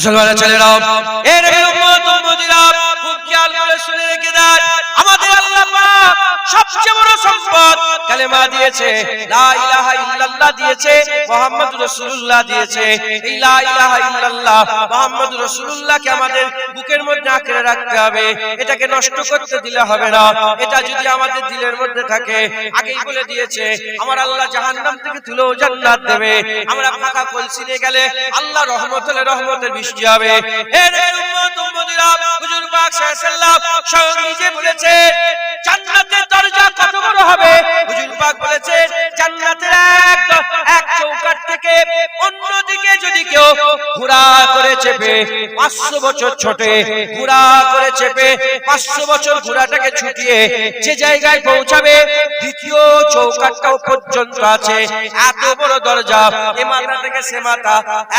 মুসলমানের ছেলেরা, এর উম্মত উম্মতিরা খুব খেয়াল করে শুনে রেখে দেন, আমাদের আল্লাহ পাক সবচেয়ে বড় সম্পদ কালেমা দিয়েছে, লা ইলাহা ইল্লাল্লাহ দিয়েছে, মুহাম্মাদুর রাসূলুল্লাহ দিয়েছে। এই লা ইলাহা ইল্লাল্লাহ মুহাম্মাদুর রাসূলুল্লাহকে আমাদের বুকের মধ্যে আঁকড়ে রাখতে হবে, এটাকে নষ্ট করতে দিলে হবে না। এটা যদি আমাদের দিলের মধ্যে থাকে, আগেই বলে দিয়েছে আমার আল্লাহ জাহান্নাম থেকে তুলেও জান্নাত দেবে। আমরা ফাঁকা কলসি নিয়ে গেলে আল্লাহ রহমতের বৃষ্টি হবে। এর উম্মত উম্মতিরা, হুজুর পাক সাল্লাল্লাহু আলাইহি ওয়াসাল্লাম স্বয়ং নিজে বলেছেন জান্নাতের দরজা কত বড় হবে। হুজুর পাক বলেছেন জান্নাতের এক চৌকাঠ থেকে অন্যদিকে যদি কেউ ঘোড়া করে চেপে 500 বছর ছোটে, ঘোড়া করে চেপে 500 বছর ঘোড়াটাকে ছুটিয়ে যে জায়গায় পৌঁছাবে, দ্বিতীয় চৌকাঠটাও পর্যন্ত আছে। এত বড় দরজা, এ মাথা থেকে সে মাথা,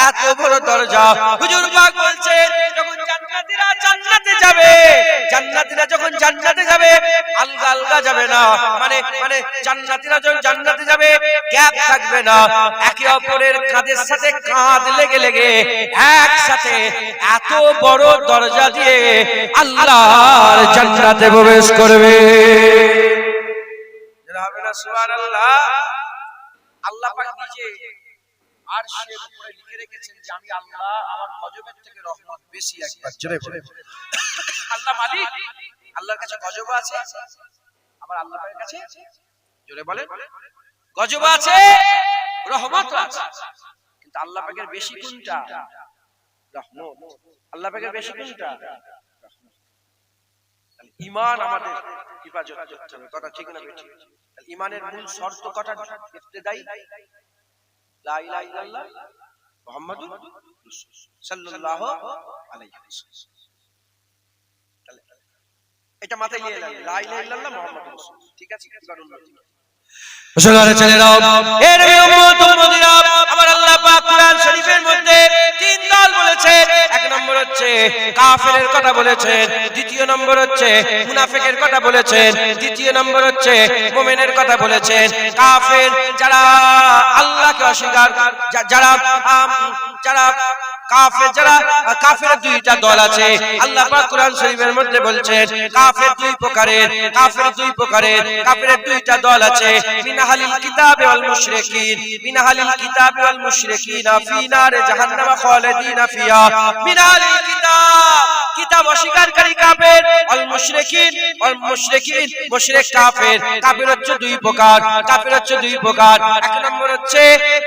এত বড় দরজা। হুজুর পাক বলছেন যখন জান্নাতীরা জান্নাতে যাবে, জান্নাতীরা যখন জান্নাতে যাবে আলগা আলগা যাবে না, মানে জান্নাতীরা যখন জান্নাতে যাবে গ্যাপ থাকবে না, একে অপরের কাঁধের সাথে কাঁধ লেগে লেগে একসাথে এত বড় দরজা দিয়ে আল্লাহর জান্নাতে প্রবেশ করবে। হবে না সুবহানাল্লাহ। আল্লাহ পাক নিজে আরশের উপরে লিখে রেখেছেন যে আমি আল্লাহ, আমার গজবের থেকে রহমত বেশি। একবার জোরে বলে আল্লাহ মালিক, আল্লাহর কাছে গজব আছে, আবার আল্লাহ পাকের কাছে জোরে বলে গজব আছে, রহমত আছে। কিন্তু আল্লাহ পাকের বেশি কোনটা? রহমত। আল্লাহ পাকের বেশি কোনটা? ঈমান আমাদের হেফাজত করতে হবে, কথা ঠিক না বেঠিক? ঈমানের মূল শর্ত কটা? ইবতিদাই লা ইলাহা ইল্লাল্লাহ মুহাম্মাদুর রাসূলুল্লাহ সাল্লাল্লাহু আলাইহি ওয়াসাল্লাম। এটা মাথায় নিয়ে নেন, লা ইলাহা ইল্লাল্লাহ মুহাম্মাদুর রাসূলুল্লাহ। ঠিক আছে? এবার উন্নতি মুসলমানের ছেলেরা, এর উম্মত উম্মতিরা, আমার আল্লাহ পাক কোরআন শরীফের মধ্যে তিন দল বলেছেন। এক নম্বর হচ্ছে কাফেরের কথা বলেছেন, দ্বিতীয় নম্বর হচ্ছে মুনাফিকের কথা বলেছেন, তৃতীয় নম্বর হচ্ছে মুমিনের কথা বলেছেন। কাফের যারা আল্লাহকে অস্বীকার, যারা কাফের দুইটা দল আছে। আল্লাহ পাক কোরআন শরীফের মধ্যে বলছেন কাফের দুই প্রকারের, কাফের দুইটা দল আছে। মিনাহালিল কিতাব ওয়াল মুশরিকিন, মিনাহালিল কিতাব ওয়াল মুশরিকিন ফি নারে জাহান্নাম খালিদিন ফিহা। মিনাহালিল কিতাব অস্বীকারী কাফের, ওয়াল মুশরিকিন মুশরিক কাফের। কাফের হচ্ছে দুই প্রকার, এক নম্বর হচ্ছে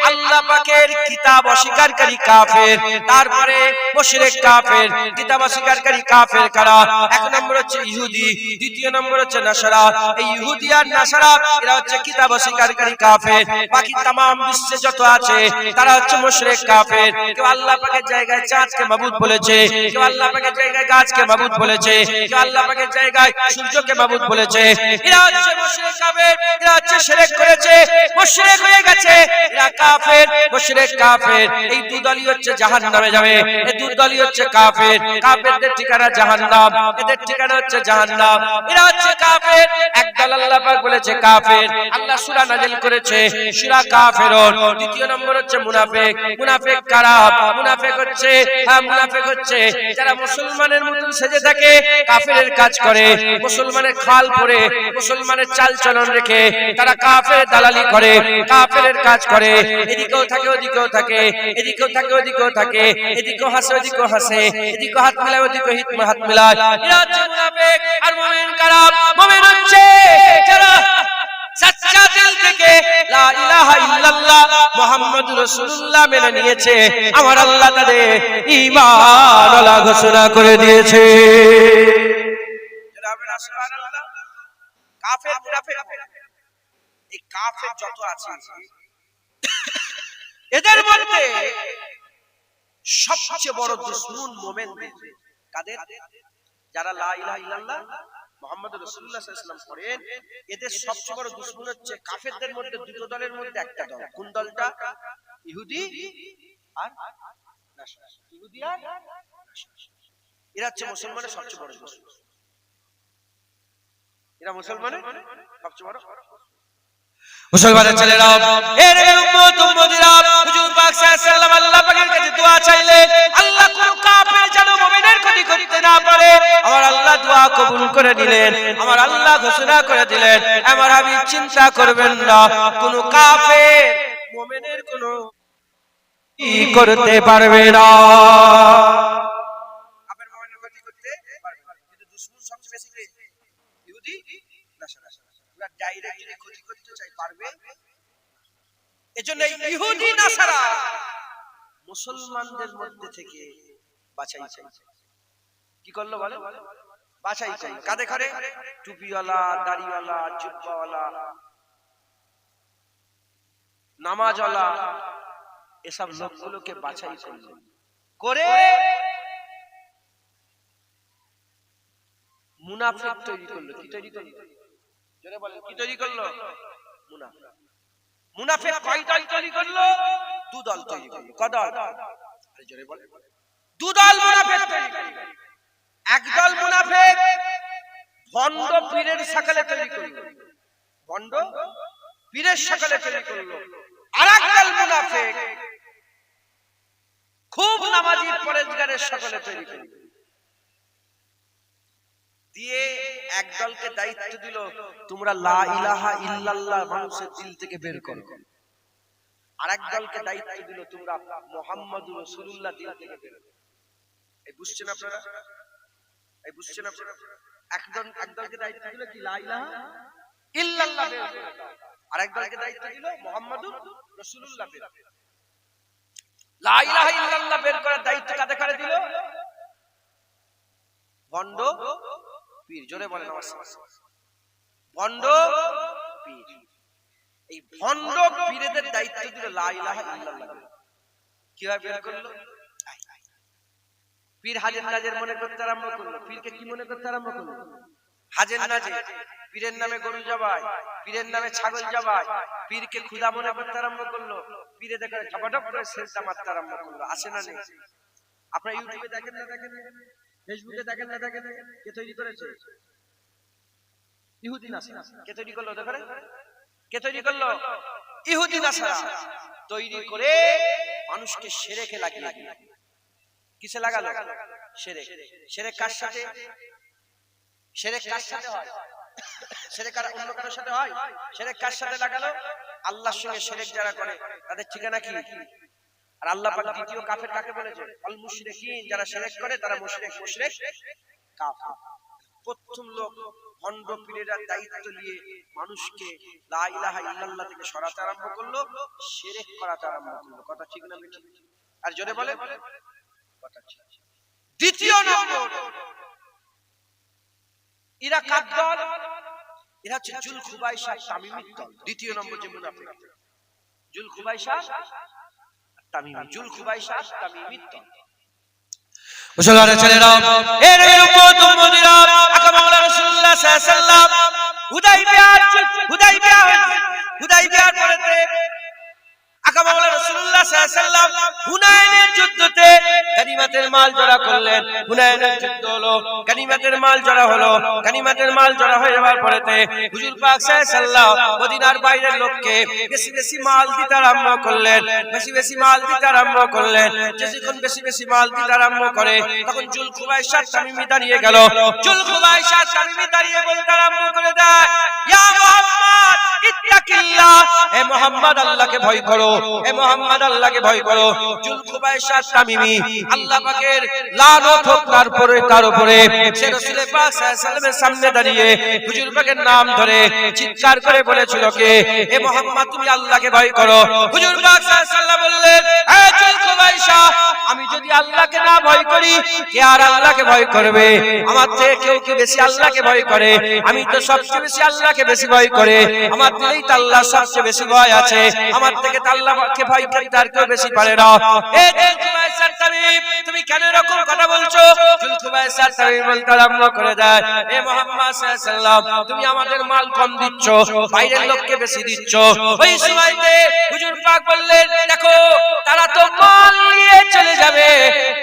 আল্লাহ পাকের কিতাব অস্বীকারী কাফের, তারপরে মুশরিক কাফের। কিতাব অস্বীকারী কাফের কারা? এক নম্বর হচ্ছে ইহুদি, দ্বিতীয় নম্বর হচ্ছে নাসারা। এই ইহুদি আর নাসারা এরা হচ্ছে কিতাব অস্বীকারী কাফের। বাকি तमाम বিশ্বে যত আছে তারা হচ্ছে মুশরিক কাফের। কেউ আল্লাহ পাকের জায়গায় চাঁদকে মাবুদ বলেছে, কেউ আল্লাহ পাকের জায়গায় গাছকে মাবুদ বলেছে, কেউ আল্লাহ পাকের জায়গায় সূর্যকে মাবুদ বলেছে। এরা হচ্ছে মুশরিক কাফের, এরা হচ্ছে শিরক করেছে, মুশরিক হয়ে গেছে, এরা কাফের, মুশরিক কাফের। এই দুদলই হচ্ছে জাহান্নামে যাবে, এই দুদলই হচ্ছে কাফের। কাফেরদের ঠিকানা জাহান্নাম, এদের ঠিকানা হচ্ছে জাহান্নাম। এরা হচ্ছে কাফের। একদল আল্লাহ পাক বলেছে কাফের, আল্লাহ সূরা নাযিল করেছে সূরা কাফিরুন। দ্বিতীয় নম্বর হচ্ছে মুনাফিক। মুনাফিক কারা? মুনাফিক হচ্ছে যারা মুসলমানের মতন সেজে থাকে, কাফেরের কাজ করে, মুসলমানের খাল পরে, মুসলমানের চাল চলন রেখে তারা কাফের দালালি করে, কাফেরের কাজ করে। এদিকেও থাকে ওদিকেও থাকে, এদিকেও থাকে ওদিকেও থাকে, এদিকেও হাসে ওদিকেও হাসে, এদিকেও হাত মিলায় ওদিকেও হাত মিলায়। এরা হচ্ছে মুনাফিক। আর মুমিন কারা? মুমিন হচ্ছে যারা সচ্চা দিল থেকে লা ইলাহা ইল্লাল্লাহ মুহাম্মাদুর রাসূলুল্লাহ মেনে নিয়েছে, আমার আল্লাহ তাদের ঈমানওয়ালা ঘোষণা করে দিয়েছে। সুবহানাল্লাহ। কাফের মুনাফিক, এই কাফের যত আছে এদের মধ্যে সবচেয়ে বড় দুশমন মুমিন। কাদের? যারা লা ইলাহা ইল্লাল্লাহ মুহাম্মাদুর রাসূলুল্লাহ সাল্লাল্লাহু আলাইহি ওয়াসাল্লাম পড়েন, এদের সবচেয়ে বড় দুশমন হচ্ছে কাফেরদের মধ্যে দুটো দলের মধ্যে একটা দল। কোন দলটা? ইহুদি আর নাসারা। ইহুদি আর নাসারা এরা হচ্ছে মুসলমানের সবচেয়ে বড় দুশমন। এরা মুসলমানের সবচেয়ে বড়। মুসলমানের ছেলেরা, এর উম্মত উম্মতিরা, হুজুর পাক সাল্লাল্লাহু আলাইহি ওয়াসাল্লাম আল্লাহ পাকের কাছে দোয়া চাইলেন, আল্লাহ কোন করে নিলেন। আমার আল্লাহ ঘোষণা করে দিলেন, আমার হাবিব চিন্তা করবেন না, কোন কাফের মুমিনের কোন কি করতে পারবে না। কাফের মুমিনের ক্ষতি করতে পারবে না, কিন্তু দুশমন সবচেয়ে বেশি ইহুদি নাসারা, ওরা ডাইরেক্ট যদি ক্ষতি করতে চায় পারবে। এজন্য ইহুদি নাসারা মুসলমানদের মধ্যে থেকে বাছাই চাইছে। কি করলো বলে? বাছাই চাই। কাঁধে করে টুপিওয়ালা, দাড়িওয়ালা, জুব্বাওয়ালা, নামাজওয়ালা, এসব লোকগুলোকে বাছাই করলো, করে মুনাফিক তৈরি করলো। কি তৈরি করলো? জোরে বলেন, কি তৈরি করলো? মুনাফিক। মুনাফিক কয় দল তৈরি করলো? দুদল তৈরি করলো। কদল? আরে জোরে বলেন। দুদল মুনাফিক তৈরি করলো। একদল মুনাফিক ভণ্ড পীরের শাখালে তৈরি করলো, ভণ্ড পীরের শাখালে তৈরি করলো। আরেকদল মুনাফিক খুব নামাজি পরেজগারের শাখালে তৈরি করলো। দিয়ে একদলকে দায়িত্ব দিল, তোমরা লা ইলাহা ইল্লাল্লাহ মানুষের দিল থেকে বের করো। আরেক দলকে দায়িত্ব দিল, তোমরা মুহাম্মাদুর রাসূলুল্লাহ দিল থেকে বের করো। এই বুঝছেন আপনারা? এই বুঝছেন আপনারা? একদলকে দায়িত্ব দিল কি লা ইলাহা ইল্লাল্লাহ বের করো, আরেক দলকে দায়িত্ব দিল মুহাম্মাদুর রাসূলুল্লাহ বের করো। লা ইলাহা ইল্লাল্লাহ বের করার দায়িত্ব কাদের করে দিল? ভণ্ড পীর। জোরে বলেন আমার ভণ্ড পীর। এই ভণ্ড পীরদের দায়িত্ব দিল লা ইলাহা ইল্লাল্লাহ। কিভাবে বের করলো? পীর হাজের নাজের মনে করতে আরম্ভ করলো। পীরকে কি মনে করতে আরম্ভ করলো? হাজের নাজে। পীরের নামে গরু জবাই, পীরের নামে ছাগল জবাই, পীরকে খুদা মনে করতে আরম্ভ করলো। পীরে দেখে ঝপাঝপ করে সেজদা মারতে আরম্ভ করলো। আসে না নেই? আপনারা ইউটিউবে দেখেন না, দেখেন ফেসবুকে দেখেন না, দেখেন কে তৈরি করেছে? ইহুদি নাসারা। কে তৈরি করলো? দেখেন কে তৈরি করলো? ইহুদি নাসারা তৈরি করে মানুষকে শিরকে লাগিয়ে দিল। কিসে লাগালো? শিরক। শিরক কার সাথে? শিরক কার সাথে হয়? শিরক আর অন্য কারোর সাথে হয়? শিরক কার সাথে লাগালো? আল্লাহর সঙ্গে শিরক যারা করে তাদের ঠিকানা কি? আর আল্লাহ পাক দ্বিতীয় কাফের কাকে বলেছে? আল মুশরিকিন। যারা শিরক করে তারা মুশরিক, মুশরিক কাফের। প্রথম লোক ভণ্ড পীরেরা দায়িত্ব নিয়ে মানুষকে লা ইলাহা ইল্লাল্লাহ থেকে সরাতে আরম্ভ করলো, শিরক করাতে আরম্ভ করলো। কথা ঠিক না বেঠিক? আর জোরে বলে কথা ঠিক। দ্বিতীয় নম্বর এরা কার দল? এরা হচ্ছে জুল খুবাইশা তামিমির দল। দ্বিতীয় নম্বর যে মুনাফিক জুল খুবাইশা তামিমি, জুল খুবাইশা তামিমির দল। মুসলমানের ছেলেরা, এর উম্মত উম্মতিরা, আকা মাওলা রাসূলুল্লাহ সাল্লাল্লাহু আলাইহি ওয়াসাল্লাম হুদাইবিয়ার পরেতে আকা মাওলা রাসূলুল্লাহ সাল্লাল্লাহু আলাইহি ওয়াসাল্লাম হুনাইনের যুদ্ধতে গনিমতের মাল জড়া করলেন। হুনাইনের যুদ্ধ হলো, গনিমতের মাল জড়া হলো। গনিমতের মাল জড়া হয়ে যাওয়ার পরেতে হুজুর পাক সাল্লাল্লাহু আলাইহি ওয়াসাল্লাম মদিনার বাইরের লোককে বেশি বেশি মাল দিতে আরম্ভ করলেন, বেশি বেশি মাল দিতে আরম্ভ করলেন। যখন বেশি বেশি মাল দিতে আরম্ভ করে তখন জুল খুবাইশা তামিমি দাঁড়িয়ে গেল। জুল খুবাইশা তামিমি দাঁড়িয়ে বলতে আরম্ভ করে দেয়, ইয়া মুহাম্মদ ইত্তাকিল্লাহ, হে মুহাম্মদ আল্লাহকে ভয় করো, হে মুহাম্মদ আল্লাহকে ভয় করো। জুল খুবাইশা তামিমি আল্লাহ পাকের লানত হোক তার উপরে, সে রাসূল পাক সাল্লাল্লাহু আলাইহি ওয়াসাল্লামের সামনে দাঁড়িয়ে হুজুর পাকের নাম ধরে চিৎকার করে বলেছিল, কে? হে মুহাম্মদ তুমি আল্লাহকে ভয় করো। হুজুর পাক সাল্লাল্লাহু আলাইহি ওয়াসাল্লাম বললেন, হে জুল খুবাইশা, আমি যদি আল্লাহকে না ভয় করি কে আর আল্লাহকে ভয় করবে? আমার থেকে কেউ কি বেশি আল্লাহকে ভয় করে? আমি তো সবচেয়ে বেশি আল্লাহকে বেশি ভয় করে। আমার দিলেই তো আল্লাহ সবচেয়ে বেশি ভয় আছে। আমার থেকে তো আল্লাহকে ভয় করতে আর কেউ বেশি পারে না। এ জুল খুবাইশা তামিম, তুমি কেন এরকম কথা বলছো? জুল খুবাইশা তামিম বলতে আরম্ভ করে দেয়, হে মুহাম্মদ সাল্লাল্লাহু আলাইহি ওয়াসাল্লাম, তুমি আমাদের মাল কম দিচ্ছ, বাইরের লোককে বেশি দিচ্ছ। ওই সময়তে হুজুর পাক বললেন, দেখো তারা তো মাল নিয়ে চলে যাবে,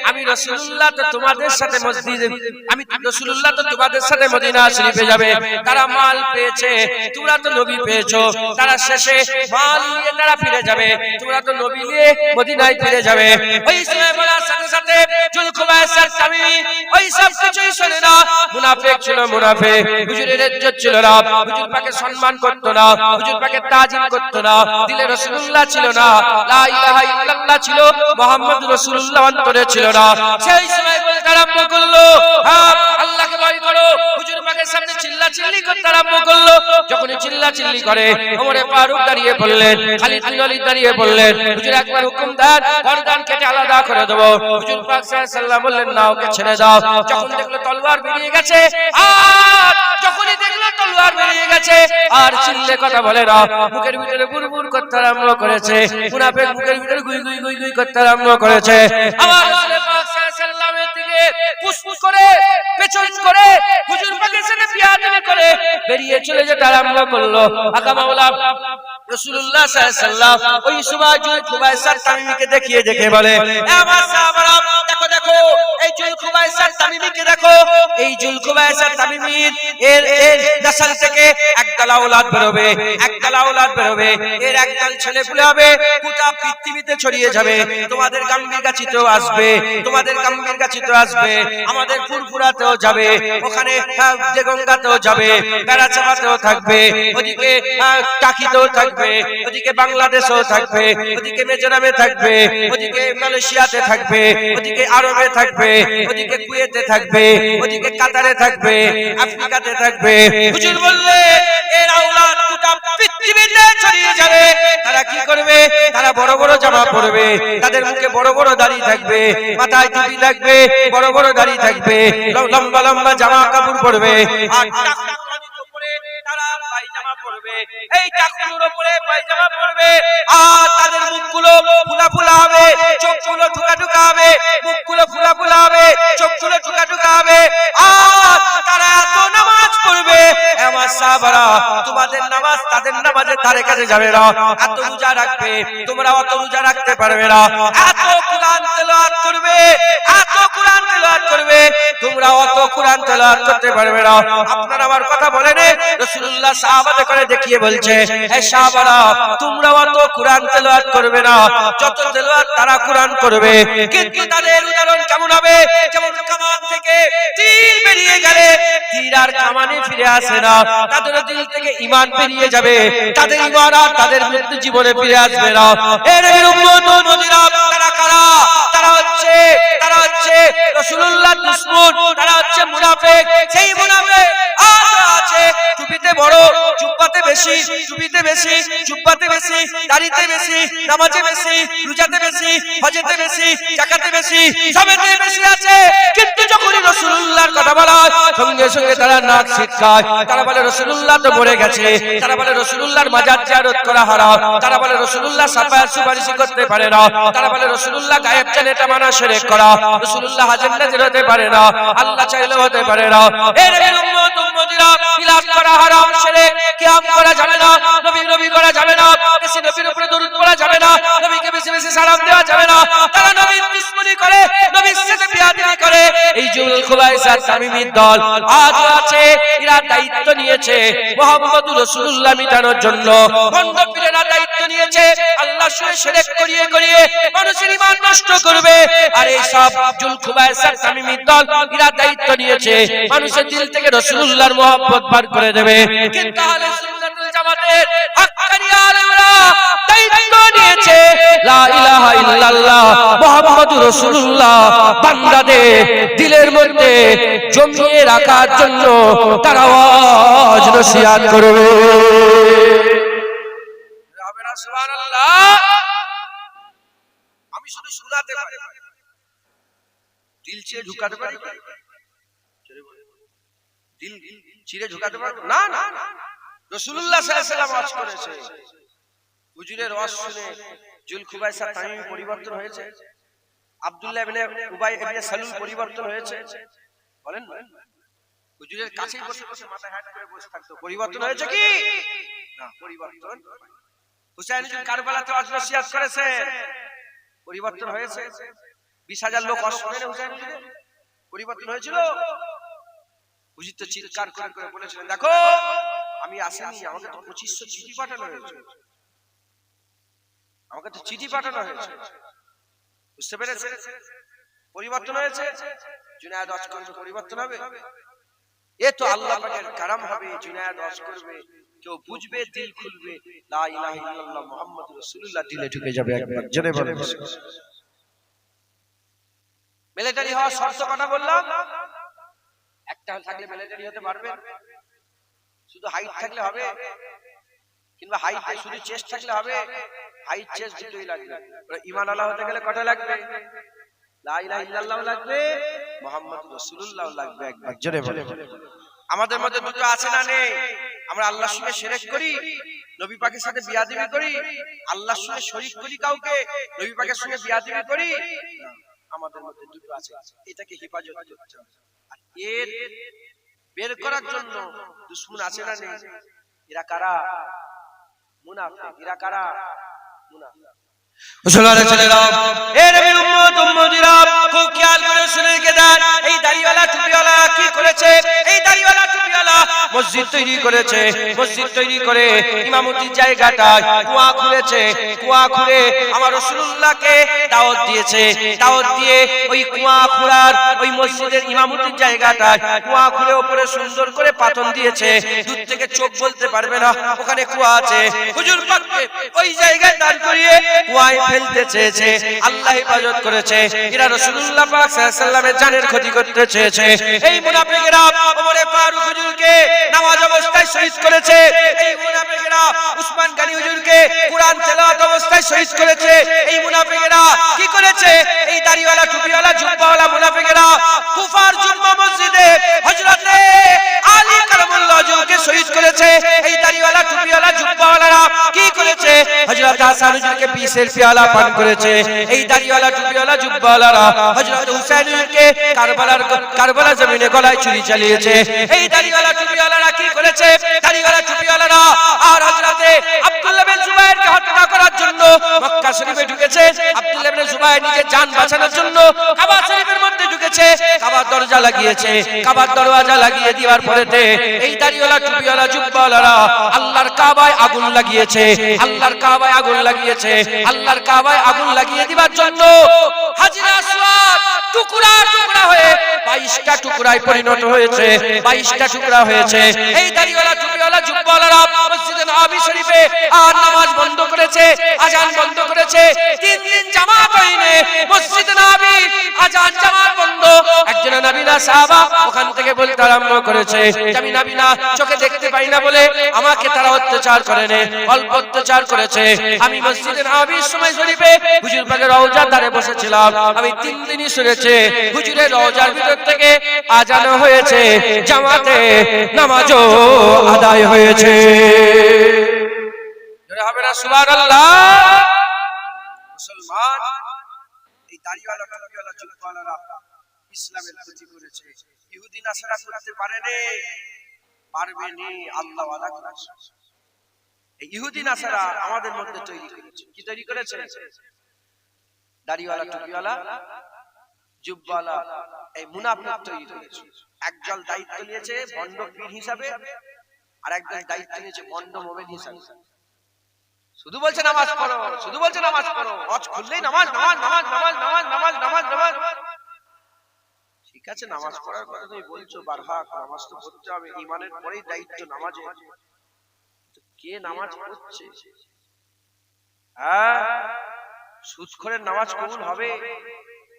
আমি রাসূলুল্লাহ তো তোমাদের সাথে মসজিদে, আমি রাসূলুল্লাহ তো তোমাদের সাথে মদিনা শরীফে যাবে। তারা মাল পেয়েছে, তোমরা তো নবী পেয়েছো। তারা শেষে মাল নিয়ে তারা ফিরে যাবে, তোমরা তো নবী নিয়ে মদিনায় ফিরে যাবে। ওই সময় বলার সাথে সাথে জুলখুবাইসার তামিমি ওই সব কিছুই শোনে না। মুনাফিক ছিল, মুনাফিক। হুজুরের ইজ্জত ছিল না, হুজুর পাকে সম্মান করত না, হুজুর পাকে তাজিম করত না। দিলে রাসূলুল্লাহ ছিল না, লা ইলাহা ইল্লাল্লাহ ছিল, মুহাম্মদ রাসূলুল্লাহ অন্তরে ছিল না। সেই সময় বলতে আরম্ভ করলো, হ্যাঁ আল্লাহকে ভয় করো। হুজুর পাকের সামনে চিল্লাচিল্লি করতে আরম্ভ করলো। যখনই চিল্লাচিল্লি করে ওমর ফারুক দাঁড়িয়ে পড়লেন, খালিদ বিন ওয়ালিদ দাঁড়িয়ে পড়লেন। হুজুর একবার হুকুম দেন, গর্দান কেটে আলাদা করে দেব। হুজুর পাক সাল্লাল্লাহু আলাইহি ওয়াসাল্লাম বললেন, না, ওকে ছেড়ে দাও। যখন দেখলো তলোয়ার বেরিয়ে গেছে, আর যখনই দেখলো তলোয়ার বেরিয়ে গেছে, আর চিল্লে কথা বলে না, মুখের ভিতরে বুড়বুড় করতে আরম্ভ করেছে। মুনাফিক মুখের ভিতরে গুই গুই গুই গুই করতে আরম্ভ করেছে। আমার রাসূল পাক সাল্লাল্লাহু আলাইহি ওয়াসাল্লামের দিকে পুশপুশ করে, পেছন করে, হুজুর পাকের সাথে বিয়াদবি করে বেরিয়ে চলে যেতে আরম্ভ করলো। আকা মাওলা রাসূলুল্লাহ সাল্লাল্লাহু আলাইহি ওয়াসাল্লাম ওই সুবাজুল খুবাইসার তামিমিকে দেখিয়ে দেখে বলে, আমার সাহাবারা দেখো দেখো, এই জুলখুবাইসার তামিমিকে দেখো। এই জুলখুবাইসার তামিমির এর নসল থেকে একদল আওলাদ বেরোবে, একদল আওলাদ বেরোবে। এর একদল ছেলেপুলে হবে, গোটা পৃথিবীতে ছড়িয়ে যাবে। তোমাদের গাম্ভীর গাছিতেও আসবে, তোমাদের গাম্ভীর গাছিতেও আসবে, আমাদের ফুরফুরাতেও যাবে, ওখানে দেগঙ্গাতেও যাবে, বেড়াচাপাতেও থাকবে, ওদিকে টাকিতেও থাকবে, ওদিকে বাংলাদেশেও থাকবে, ওদিকে মিজোরামে থাকবে, ওদিকে মালয়েশিয়াতে থাকবে, ওদিকে আরবে থাকবে, ওদিকে কুয়েতে থাকবে, ওদিকে কাতারে থাকবে, আফ্রিকাতে থাকবে। হুজুর বললে এর আওলাদ গোটা পৃথিবীতে ছড়িয়ে যাবে। তারা কি করবে? তারা বড় বড় জামা পরবে, তাদের মুখে বড় বড় দাড়ি থাকবে, মাথায় টুপি থাকবে, বড় বড় দাড়ি থাকবে, লম্বা লম্বা জামা কাপড় পরবে, আর তারা পায়জামা পরবে, এই টাকুর উপরে পায়জামা পরবে, আর তাদের মুখগুলো ফুলা ফুলা হবে, চোখগুলো ঠুকা ঠুকা হবে, মুখগুলো ফুলা ফুলা হবে, চোখগুলো ঠুকা ঠুকা হবে, আর তারা এত নামাজ পড়বে। আমার সাহাবারা, তোমাদের নামাজ তাদের নামাজের ধারে কাছে যাবে না। এত রোজা রাখবে, তোমরা অত রোজা রাখতে পারবে না। এত কুরআন তেলাওয়াত করবে, এত কুরআন তেলাওয়াত করবে, তোমরা অত কুরআন তেলাওয়াত করতে পারবে না। আপনারা আমার কথা বলেন, রাসূলুল্লাহ সাহাবাদের করে দেখিয়ে বলছে, হে সাহাবারা, তোমরা অত কুরআন তেলাওয়াত করবে না যত তেলাওয়াত তারা কুরআন করবে। কিন্তু তাদের উদাহরণ কেমন হবে? যেমন কামান থেকে তীর বেরিয়ে গেলে তীর আর কামানে ফিরে আসে না, তাদের দিল থেকে ঈমান বেরিয়ে যাবে, তাদের ঈমান আর তাদের মৃত্যু জীবনে ফিরে আসবে না। এর উম্মত মুমিনা তারা কারা? তারা হচ্ছে রাসূলুল্লাহর দুশমন, তারা হচ্ছে মুনাফিক। সেই মুনাফিক আজ আছে টুপিতে বড়, জুব্বাতে বেশি, টুপিতে বেশি, জুব্বাতে বেশি, দাড়িতে বেশি, নামাজে বেশি, রোজাতে বেশি, হজেতে বেশি, যাকাতে বেশি, সবেতে বেশি আছে। কিন্তু যখনই রাসূলুল্লাহর কথা বলা হয়, সঙ্গে সঙ্গে তারা নাক ছিটকায়। তারা বলে রাসূলুল্লাহ তো মরে গেছে, তারা বলে রাসূলুল্লাহর মাজার জিয়ারত করা হারাম, তারা বলে রাসূলুল্লাহ শাফায়াত সুপারিশ করতে পারে না, তারা বলে রাসূলুল্লাহ গায়েব জানে এটা মানা শিরক করা, রাসূলুল্লাহ হাজির নাজির হতে পারে না, আল্লাহ চাইলেও হতে পারে না। এর উম্মত উম্মতিরা মিলাদ করা হারাম, শিরক, কিয়াম করা যাবে না, নবী করা যাবে না, বেশি নবীর উপরে দরুদ পড়া যাবে না, নবীকে বেশি বেশি সালাম দেওয়া যাবে না, তারা নবীর দুশমনি করে, নবীর সাথে বিয়াদবি করে। এই জুলখুবাইসার তামিমির দল আজ আছে, এরা দায়িত্ব নিয়েছে মুহাম্মদুর রাসূলুল্লাহ মিটানোর জন্য। ভণ্ড পীরেরা দায়িত্ব নিয়েছে আল্লাহর সাথে শিরক করিয়ে করিয়ে মানুষের ঈমান নষ্ট করবে। আর এই সব জুলখুবাইসার তামিমির দল এরা দায়িত্ব নিয়েছে মানুষের দিল থেকে রাসূলুল্লাহর মহব্বত বার করে দেবে। কিন্তু আহলে সুন্নাতুল জামাতের হক্কানি আলেমরা দায়িত্ব নিয়েছে লা ইলাহা ইল্লাল্লাহ মুহাম্মাদুর রাসূলুল্লাহ বান্দাদের দিলের মধ্যে জমিয়ে রাখার জন্য তারা ওয়াজ নসিহত করবে। সুবহানাল্লাহ। আমি শুধু শোনাতে পারি, দিল চিরে ঢুকাতে পারি? দিল চিরে ঢুকাতে পারবো না? না, রাসূলুল্লাহ সাল্লাল্লাহু আলাইহি ওয়াসাল্লাম ওয়াজ করেছে। হুজুরের ওয়াজ শুনে জুলখুবাইসার তামিমি পরিবর্তন হয়েছে, আব্দুল্লাহ ইবনে উবাই ইবনে সালুল পরিবর্তন হয়েছে। বলেন, হুজুরের কাছেই বসে বসে মাথা হাত করে বসে থাকতো, পরিবর্তন হয়েছে কি না? পরিবর্তন। হুসাইন ইবনে কারবালাতে ওয়াজ নসিহত করেছে, পরিবর্তন হয়েছে। 20,000 লোক ওয়াজ শুনে হুসাইন ইবনে, পরিবর্তন হয়েছিল। হুজুর তো চিৎকার করে করে বলেছিলেন, দেখো আমি আসেনি, আমাকে তো 2500 চিঠি পাঠানো হয়েছে, আমাকে তো চিঠি পাঠানো হয়েছে। বুঝতে পেরেছেন? পরিবর্তন হয়েছে? জুনায়েদ ওয়াজ করবে, পরিবর্তন হবে? এ তো আল্লাহ পাকের কারাম হবে। জুনায়েদ ওয়াজ করবে, কেউ বুঝবে, দিল খুলবে, লা ইলাহা ইল্লাল্লাহ মুহাম্মাদুর রাসূলুল্লাহ দিলে ঢুকে যাবে একবার। জেনে বলেন মিলিটারি হওয়ার শর্ত কথা বললাম, একটা থাকলে মিলিটারি হতে পারবে? শুধু হাইট থাকলে হবে? কিংবা হাইট শুধু চেস্ট থাকলে হবে? হাইট চেস্ট দুটোই লাগবে। ঈমান আল্লাহ হতে গেলে কটা লাগবে? লা ইলাহা ইল্লাল্লাহ লাগবে, মুহাম্মাদুর রাসূলুল্লাহ লাগবে একবার। জোরে বলেন। আমাদের মধ্যে দুটো আছে না নেই? আমরা আল্লাহর সঙ্গে শিরক করি, নবী পাকের সাথে বিয়াদবি করি, আল্লাহর সঙ্গে শরীক করি কাউকে, নবী পাকের সঙ্গে বিয়াদবি করি। আমাদের মধ্যে দুটো আছে, এটাকে হেফাজত করতে হবে। আর এর বের করার জন্য দুশমন আছে না নেই? এরা কারা? মুনাফিক। এরা কারা? মুনাফিক। মুসলমানের ছেলেরা, এ নবীর উম্মত উম্মতিরা, খুব খেয়াল করে শুনে রেখে দেন, এই দাড়িওয়ালা টুপিওয়ালা কি করেছে? এই দাড়িওয়ালা টুপিওয়ালা মসজিদ তৈরি করেছে। মসজিদ তৈরি করে ইমামতির জায়গাটায় কুয়া খুঁড়েছে। কুয়া খুঁড়ে আমার রাসূলুল্লাহকে দাওয়াত দিয়েছে। দাওয়াত দিয়ে ওই কুয়া খুঁড়ার ওই মসজিদের ইমামতির জায়গাটায় কুয়া খুঁড়ে উপরে সুন্দর করে পাথর দিয়েছে। দূর থেকে চোখ বলতে পারবে না ওখানে কুয়া আছে। হুজুর পাককে ওই জায়গায় দাঁড় করিয়ে কুয়ায় ফেলতে চেয়েছে। আল্লাহ হেফাজত করেছে। এরা রাসূলুল্লাহ পাক সাল্লাল্লাহু আলাইহি ওয়াসাল্লামের জানের ক্ষতি করতে চেয়েছে। এই মুনাফিকরা ওমর ফারুক হুজুরকে নামাজ অবস্থায় শহীদ করেছে। এই মুনাফিকরা উসমান গনি হুজুরকে কুরআন তেলাওয়াত অবস্থায় শহীদ করেছে। এই মুনাফিকরা কি করেছে? এই দাড়িওয়ালা টুপিওয়ালা জুব্বাওয়ালা মুনাফিকরা কুফার জুম্মা মসজিদে হযরতে আলী কারামাল্লাহু ওয়াজহুকে শহীদ করেছে। এই দাড়িওয়ালা টুপিওয়ালা জুব্বাওয়ালারা কি করেছে? হযরত হাসান হুজুরকে বিষের পেয়ালা পান করেছে। এই দাড়িওয়ালা টুপিওয়ালা জুব্বাওয়ালারা হযরত হুসাইন হুজুরকে কারবালা জমিনে গলায় ছুরি চালিয়েছে। এই দাড়িওয়ালা টুপিওয়ালারা কি করেছে? দাড়িওয়ালা টুপিওয়ালারা আর হযরতে আব্দুল্লাহ বিন জুবাইরকে হত্যা করার জন্য মক্কা শরীফে ঢুকেছে। আব্দুল্লাহ বিন জুবাইর নিজের জান বাঁচানোর জন্য কাবা শরীফের মধ্যে ঢুকেছে। কাবার দরজা লাগিয়েছে। কাবার দরওয়াজা লাগিয়ে দেওয়ার পরেতে এই দাড়িওয়ালা টুপিওয়ালা জুব্বাওয়ালারা আল্লাহর কাবায় আগুন লাগিয়েছে। আল্লাহর কাবায় আগুন লাগিয়েছে। আল্লাহর কাবায় আগুন লাগিয়ে দিবার জন্য হাজরে আসওয়াদ টুকরা টুকরা হয়ে 22টা টুকরায় পরিণত হয়েছে। 22টা টুকরা হয়েছে। এই দাড়িওয়ালা টুপিওয়ালা জুব্বাওয়ালারা মসজিদে নববী শরীফে আর নামাজ বন্ধ করেছে, আজান বন্ধ করেছে। 3 দিন জামাত হয়নি মসজিদে নববী, আজান জামাত বন্ধ। একজন নবীনা সাহাবা ওখান থেকে বলতে আরম্ভ করেছে, আমি নবীনা চোখে দেখতে পাই না বলে আমাকে তারা অত্যাচার করেনি, অল্প অত্যাচার করেছে। আমি মসজিদে নববীর সময় শরীফে হুজুর পাকের রওজার ধারে বসেছিলাম। আমি 3 দিনই শুনেছি হুজুরের রওজার ভিতর থেকে আজান হয়েছে, জামাতে নামাজও আদায় হয়েছে। জোরে হবে না সুবহানাল্লাহ? মুসলমান, এই দাড়িওয়ালা টুপিওয়ালা জুব্বাওয়ালারা ইসলামের ক্ষতি করেছে। ইহুদি নাসারা করতে পারেনি, পারবে নি, আল্লাহ ওয়াদা করেছে। এই ইহুদি নাসারা আমাদের মধ্যে তৈরি করেছে। কি তৈরি করেছে? দাড়িওয়ালা টুপিওয়ালা জুব্বাওয়ালা এই মুনাফিক তৈরি করেছে। একজন দায়িত্ব নিয়েছে ভণ্ড পীর হিসাবে, আর একজন দায়িত্ব নিয়েছে ভণ্ড মোমেন হিসাবে। শুধু বলছে নামাজ পড়ো, শুধু বলছে নামাজ পড়ো, ওয়াজ খুললেই নামাজ নামাজ নামাজ নামাজ নামাজ নামাজ নামাজ নামাজ। ঠিক আছে, নামাজ পড়ার কথা তুমি বলছো, বারহাক নামাজ তো পড়তে হবে, ঈমানের পরেই দায়িত্ব নামাজের। কে নামাজ পড়ছে? হ্যাঁ, সুদখোরের নামাজ কবুল হবে?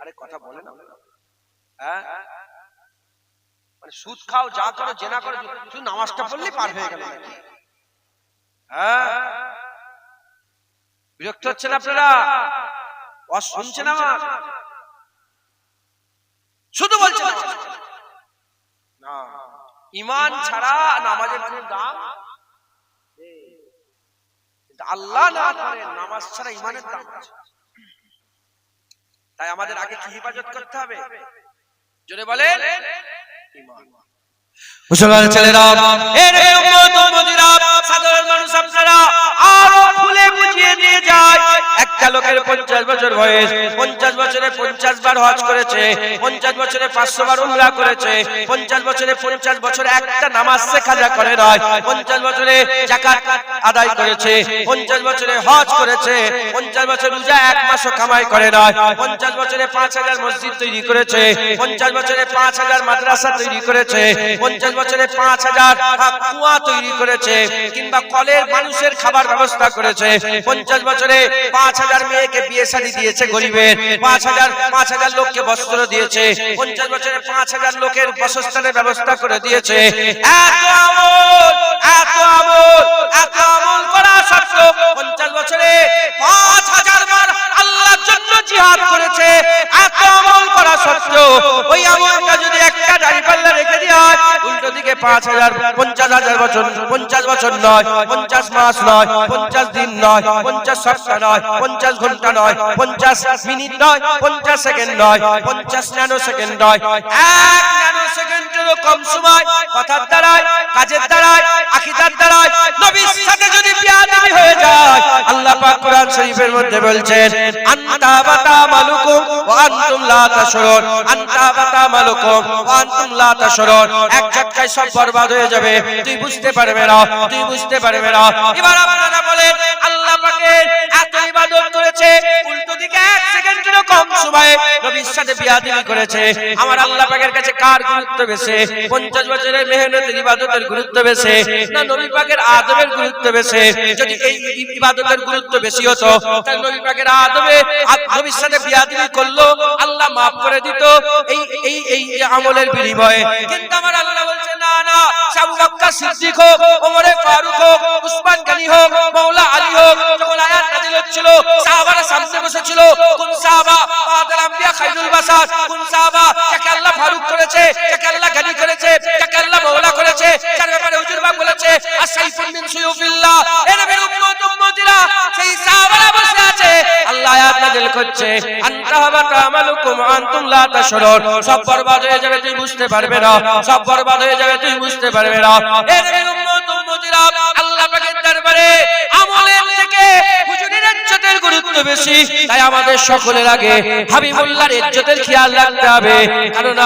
আরে কথা বলে না। হ্যাঁ, মানে সুদ খাও, যা করো, জেনা করো, শুধু নামাজটা পড়লেই পার হয়ে গেল নাকি? হ্যাঁ, বিরক্ত হচ্ছেন আপনারা? ওয়াজ শুনছেন আমার? শুধু বলছেন না, ঈমান ছাড়া নামাজের কোনো দাম নেই। আল্লাহ না করে নামাজ ছাড়া ঈমানের দাম আছে। তাই আমাদের আগে কি হেফাজত করতে হবে? জোরে বলেন, ঈমান। মুসলমান ছেলেরা, এর উম্মত উম্মতিরা, সাধারণ মানুষ আপনারা আরো ফুলে বুঝিয়ে দিয়ে যায়। একটা লোকের 50 বছর বয়স, 50 বছরে 50 বার হজ করেছে, 50 বছরে 500 বার উমরা করেছে, 50 বছরে 50 বছরে একটা নামাজ কাজা করে নয়, 50 বছরে যাকাত আদায় করেছে, 50 বছরে হজ করেছে, 50 বছর রোজা এক মাসও কামাই করে নয়, 50 বছরে 5000 মসজিদ তৈরি করেছে, 50 বছরে 5000 মাদ্রাসা তৈরি করেছে, 50 বছরে 5000 কুয়া তৈরি করেছে, কিংবা কলের মানুষের খাবার ব্যবস্থা করেছে, 50 বছরে 5000 মেয়েকে বিয়ে শাদী দিয়েছে গরিবের, 5000 লোককে বস্ত্র দিয়েছে, 50 বছরে 5000 লোকের বাসস্থানের ব্যবস্থা করে দিয়েছে। এত আমল করা সত্ত্বেও 50 বছরে 5000 বার আল্লাহর জন্য জিহাদ করেছে। এত আমল করা সত্ত্বেও ওই আমলটা যদি একটা দাঁড়িপাল্লা রেখে দেওয়া হয়, উল্টো দিকে 50,000 বছর, 50 বছর নয়, 50 মাস নয়, 50 দিন নয়, 50 সপ্তাহ নয়, 50 ঘন্টা নয়, 50 মিনিট নয়, 50 সেকেন্ড নয়, 50 ন্যানো সেকেন্ড নয়, 1 ন্যানো সেকেন্ডেরও কম সময় কথার দ্বারায়, কাজের দ্বারায়, আকীদার দ্বারায় নবীর সাথে যদি বিয়াদবি হয়ে যায়, আল্লাহ পাক কোরআন শরীফের মধ্যে বলছেন, আনতা বাতা মালুকুম ওয়া আনতুম লা তাশউরুন, আনতা বাতা মালুকুম ওয়া আনতুম লা তাশউরুন। এক ঝটকায় সব বরবাদ হয়ে যাবে, তুই বুঝতে পারবে না, তুই বুঝতে পারবে না। এবার আপনারা বলেন, আল্লাহ পাকের এত ইবাদত করেছে, উল্টো দিকে 1 সেকেন্ডেরও কম সময়ে নবীর সাথে বিয়াদবি করেছে। আমার আল্লাহ পাকের কাছে কার গুরুত্ব বেশি? 50 বছরের মেহনতের ইবাদতের গুরুত্ব বেশি না নবী পাকের আদবের গুরুত্ব বেশি? যদি এই ইবাদতের গুরুত্ব বেশি হতো, তাহলে নবী পাকের আদবে নবীর সাথে বিয়াদবি করলো, আল্লাহ মাফ করে দিত এই আমলের বিনিময়ে। কিন্তু আমার আল্লাহ বলছে না, না, আবু বকর সিদ্দিক হোক, ওমর ফারুক হোক, উসমান গনি হোক, মাওলা আলী হোক, যখন আয়াত নাযিল হচ্ছিল, সাহাবারা সামনে বসেছিল। কোন সাহাবা? ফাদল আম্বিয়া খায়রুল বাশার। কোন সাহাবা যাকে আল্লাহ ফারুক করেছে, যাকে আল্লাহ গনি করেছে, যাকে আল্লাহ মাওলা করেছে, যার ব্যাপারে হুজুর পাক বলেছে আস-সাইফুন মিন সুয়ুফিল্লাহ। এ নবীর উম্মত উম্মতিরা, সেই সাহাবারা বসে আছে, আল্লাহ আয়াত নাযিল করছে, আনতা বাতা আমালুকুম আনতুম লা তাশউরুন। সব বরবাদ হয়ে যাবে, তুই বুঝতে পারবে না, সব বরবাদ হয়ে যাবে, তুই বুঝতে পারবে না। এ নবীর উম্মত উম্মতিরা, আল্লাহ পাকের দরবারে আমলের থেকে হুজুরের ইজ্জতের গুরুত্ব বেশি। তাই আমাদের সকলের আগে হাবিবুল্লাহর ইজ্জতের খেয়াল রাখতে হবে, কারণ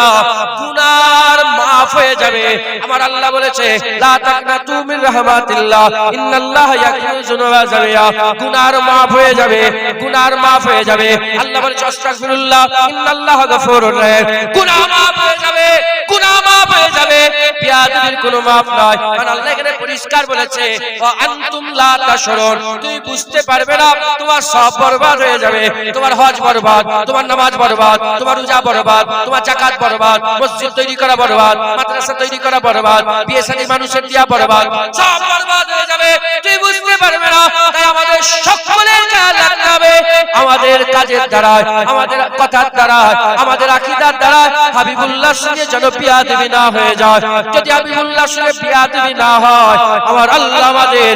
গুনাহ মাফ হয়ে যাবে। আমার আল্লাহ বলেছে, লা তাকনাতু মির রাহমাতিল্লাহ ইন্নাল্লাহা ইয়াগফিরু যুনুবা জামিআ। গুনাহ মাফ হয়ে যাবে, গুনাহ মাফ হয়ে যাবে। আল্লাহ বলেছে, আস্তাগফিরুল্লাহ ইন্নাল্লাহা গফুরুর রহিম। গুনাহ মাফ হয়ে যাবে, গুনাহ মাফ হয়ে যাবে, বিয়াদবির কোনো মাফ নাই। কারণ আল্লাহ এখানে পরিষ্কার বলেছে, ওয়া আনতুম লা তাশউরুন। তুই বুঝতে পারবে না, তোমার সব বরবাদ হয়ে যাবে। তোমার হজ বরবাদ, তোমার নামাজ বরবাদ, তোমার রোজা বরবাদ, তোমার যাকাত বরবাদ, মসজিদ তৈরি করা বরবাদ, মাদ্রাসা তৈরি করা বরবাদ, বিয়ে শাদী মানুষের দিয়া বরবাদ, সব বরবাদ হয়ে যাবে, তুই বুঝতে পারবে না। তাই আমাদের সকলের খেয়াল রাখতে হবে, আমাদের কাজের দ্বারা, আমাদের কথার দ্বারা, আমাদের আকীদার দ্বারা হাবিবুল্লাহর সঙ্গে যেন বিয়াদবি না হয়ে যায়। যদি হাবিবুল্লাহর সঙ্গে বিয়াদবি না হয়, আমার আল্লাহ আমাদের